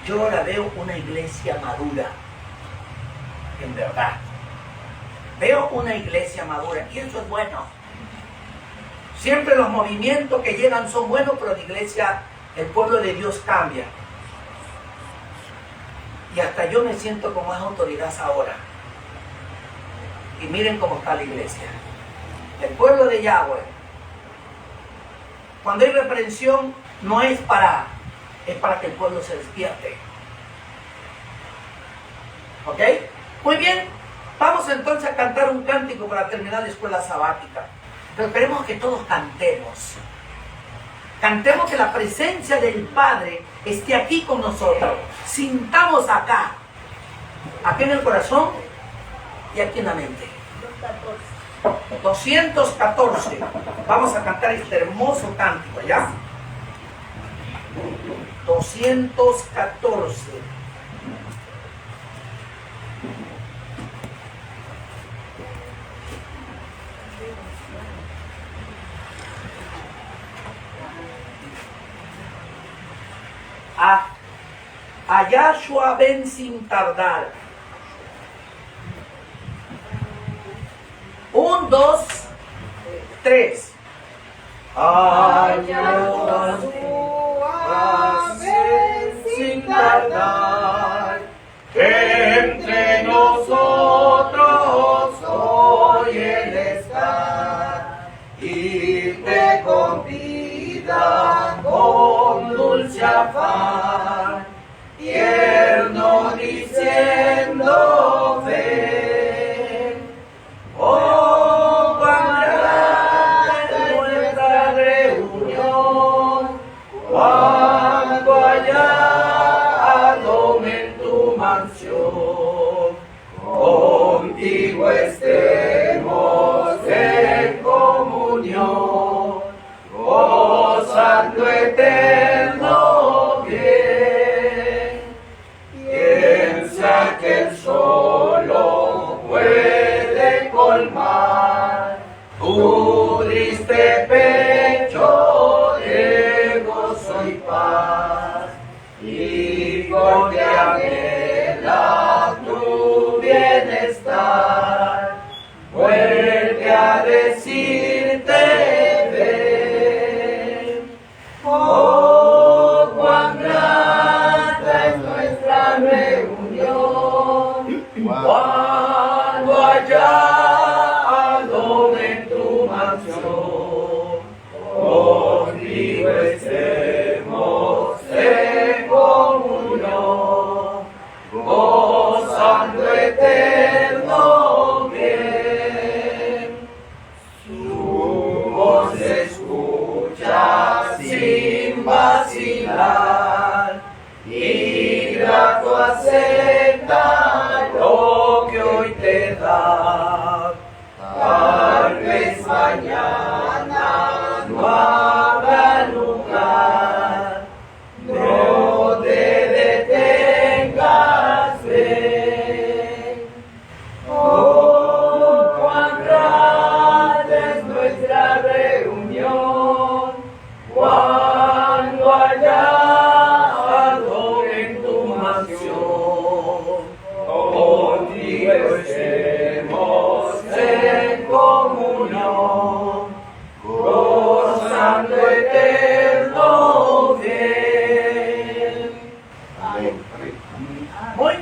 yo ahora veo una iglesia madura, en verdad. Veo una iglesia madura y eso es bueno. Siempre los movimientos que llegan son buenos, pero la iglesia, el pueblo de Dios cambia. Y hasta yo me siento con más autoridad ahora. Y miren cómo está la iglesia. El pueblo de Yahweh. Cuando hay reprensión, no es para que el pueblo se despierte. ¿Ok? Muy bien. Vamos entonces a cantar un cántico para terminar la escuela sabática. Pero queremos que todos cantemos. Cantemos que la presencia del Padre esté aquí con nosotros. Sintamos acá. Aquí en el corazón y aquí en la mente. 214. Vamos a cantar este hermoso cántico, ¿ya? 214. A Yahshua ven sin tardar. 1, 2, 3. A Yahshua ven sin tardar, que entre nosotros hoy Él está, y te convida con dulce afán, tierno diciendo ven. Oh, cuán grande es nuestra reunión, cuando hallado en tu mansión, contigo estemos en comunión, gozando eterno bien. Piensa que el solo puede colmar tu triste pecho de gozo y paz, y porque anhela tu bienestar, vuelve a decirte ven. Oh, cuán grata es nuestra reunión, cuando hallado en tu mansión. Oh,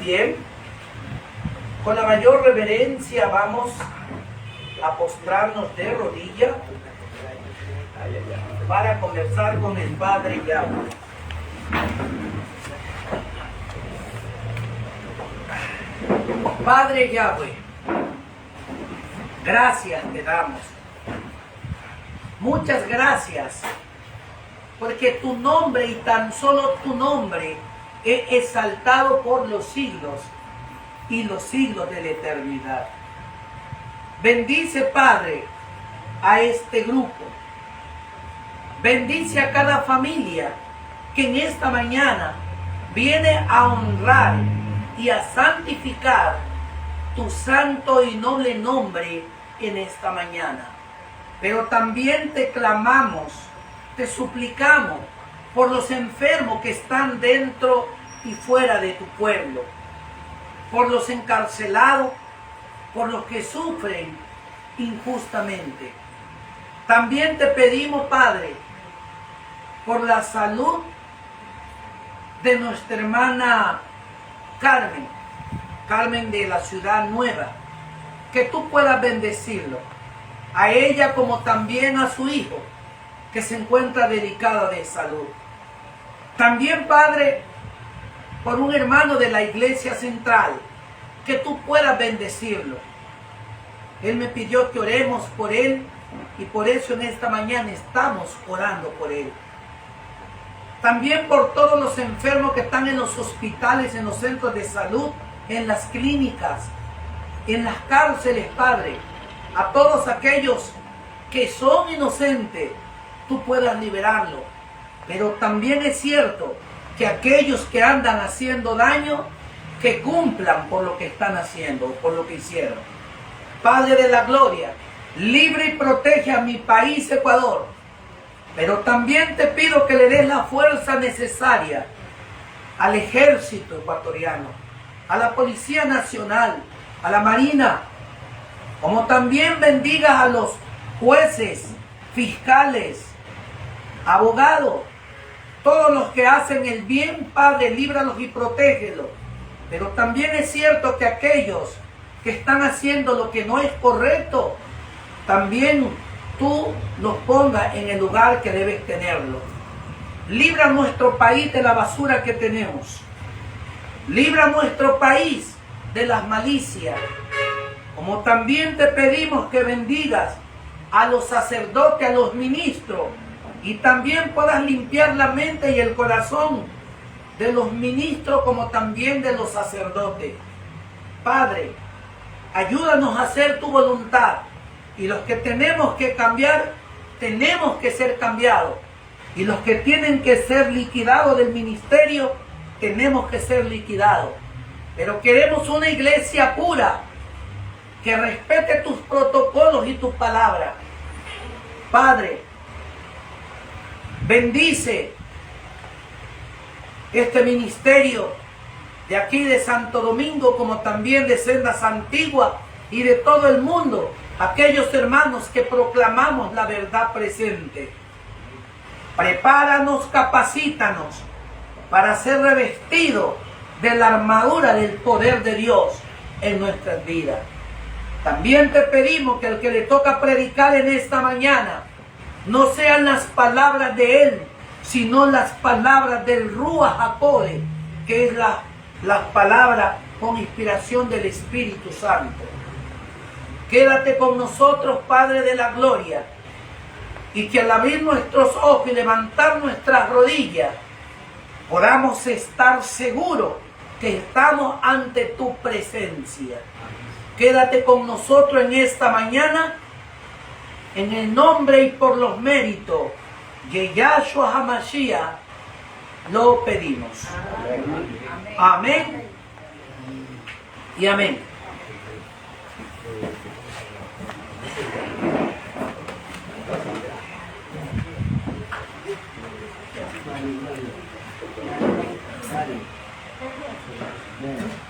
bien, con la mayor reverencia vamos a postrarnos de rodillas para conversar con el Padre Yahweh. Padre Yahweh, gracias te damos. Muchas gracias, porque tu nombre y tan solo tu nombre es exaltado por los siglos y los siglos de la eternidad. Bendice, Padre, a este grupo. Bendice a cada familia que en esta mañana viene a honrar y a santificar tu santo y noble nombre en esta mañana. Pero también te clamamos, te suplicamos por los enfermos que están dentro y fuera de tu pueblo, por los encarcelados, por los que sufren injustamente. También te pedimos, Padre, por la salud de nuestra hermana Carmen de la Ciudad Nueva, que tú puedas bendecirlo, a ella como también a su hijo, que se encuentra delicado de salud. También, Padre, por un hermano de la Iglesia Central, que tú puedas bendecirlo. Él me pidió que oremos por él y por eso en esta mañana estamos orando por él. También por todos los enfermos que están en los hospitales, en los centros de salud, en las clínicas, en las cárceles, Padre. A todos aquellos que son inocentes, tú puedas liberarlos. Pero también es cierto que aquellos que andan haciendo daño, que cumplan por lo que están haciendo, por lo que hicieron. Padre de la gloria, libre y protege a mi país, Ecuador. Pero también te pido que le des la fuerza necesaria al ejército ecuatoriano, a la Policía Nacional, a la Marina, como también bendigas a los jueces, fiscales, abogados, todos los que hacen el bien, Padre, líbralos y protégelos. Pero también es cierto que aquellos que están haciendo lo que no es correcto, también tú los pongas en el lugar que debes tenerlo. Libra nuestro país de la basura que tenemos. Libra nuestro país de las malicias. Como también te pedimos que bendigas a los sacerdotes, a los ministros, y también puedas limpiar la mente y el corazón de los ministros como también de los sacerdotes. Padre, ayúdanos a hacer tu voluntad. Y los que tenemos que cambiar, tenemos que ser cambiados. Y los que tienen que ser liquidados del ministerio, tenemos que ser liquidados. Pero queremos una iglesia pura, que respete tus protocolos y tus palabras. Padre, bendice este ministerio de aquí de Santo Domingo, como también de Sendas Antiguas y de todo el mundo. Aquellos hermanos que proclamamos la verdad presente. Prepáranos, capacítanos para ser revestidos de la armadura del poder de Dios en nuestras vidas. También te pedimos que el que le toca predicar en esta mañana no sean las palabras de él, sino las palabras del Ruach HaKodesh, que es las palabras con inspiración del Espíritu Santo. Quédate con nosotros, Padre de la gloria, y que al abrir nuestros ojos y levantar nuestras rodillas, podamos estar seguros que estamos ante tu presencia. Quédate con nosotros en esta mañana, en el nombre y por los méritos de Yahshua HaMashiach, lo pedimos. Amén y amén. Bien.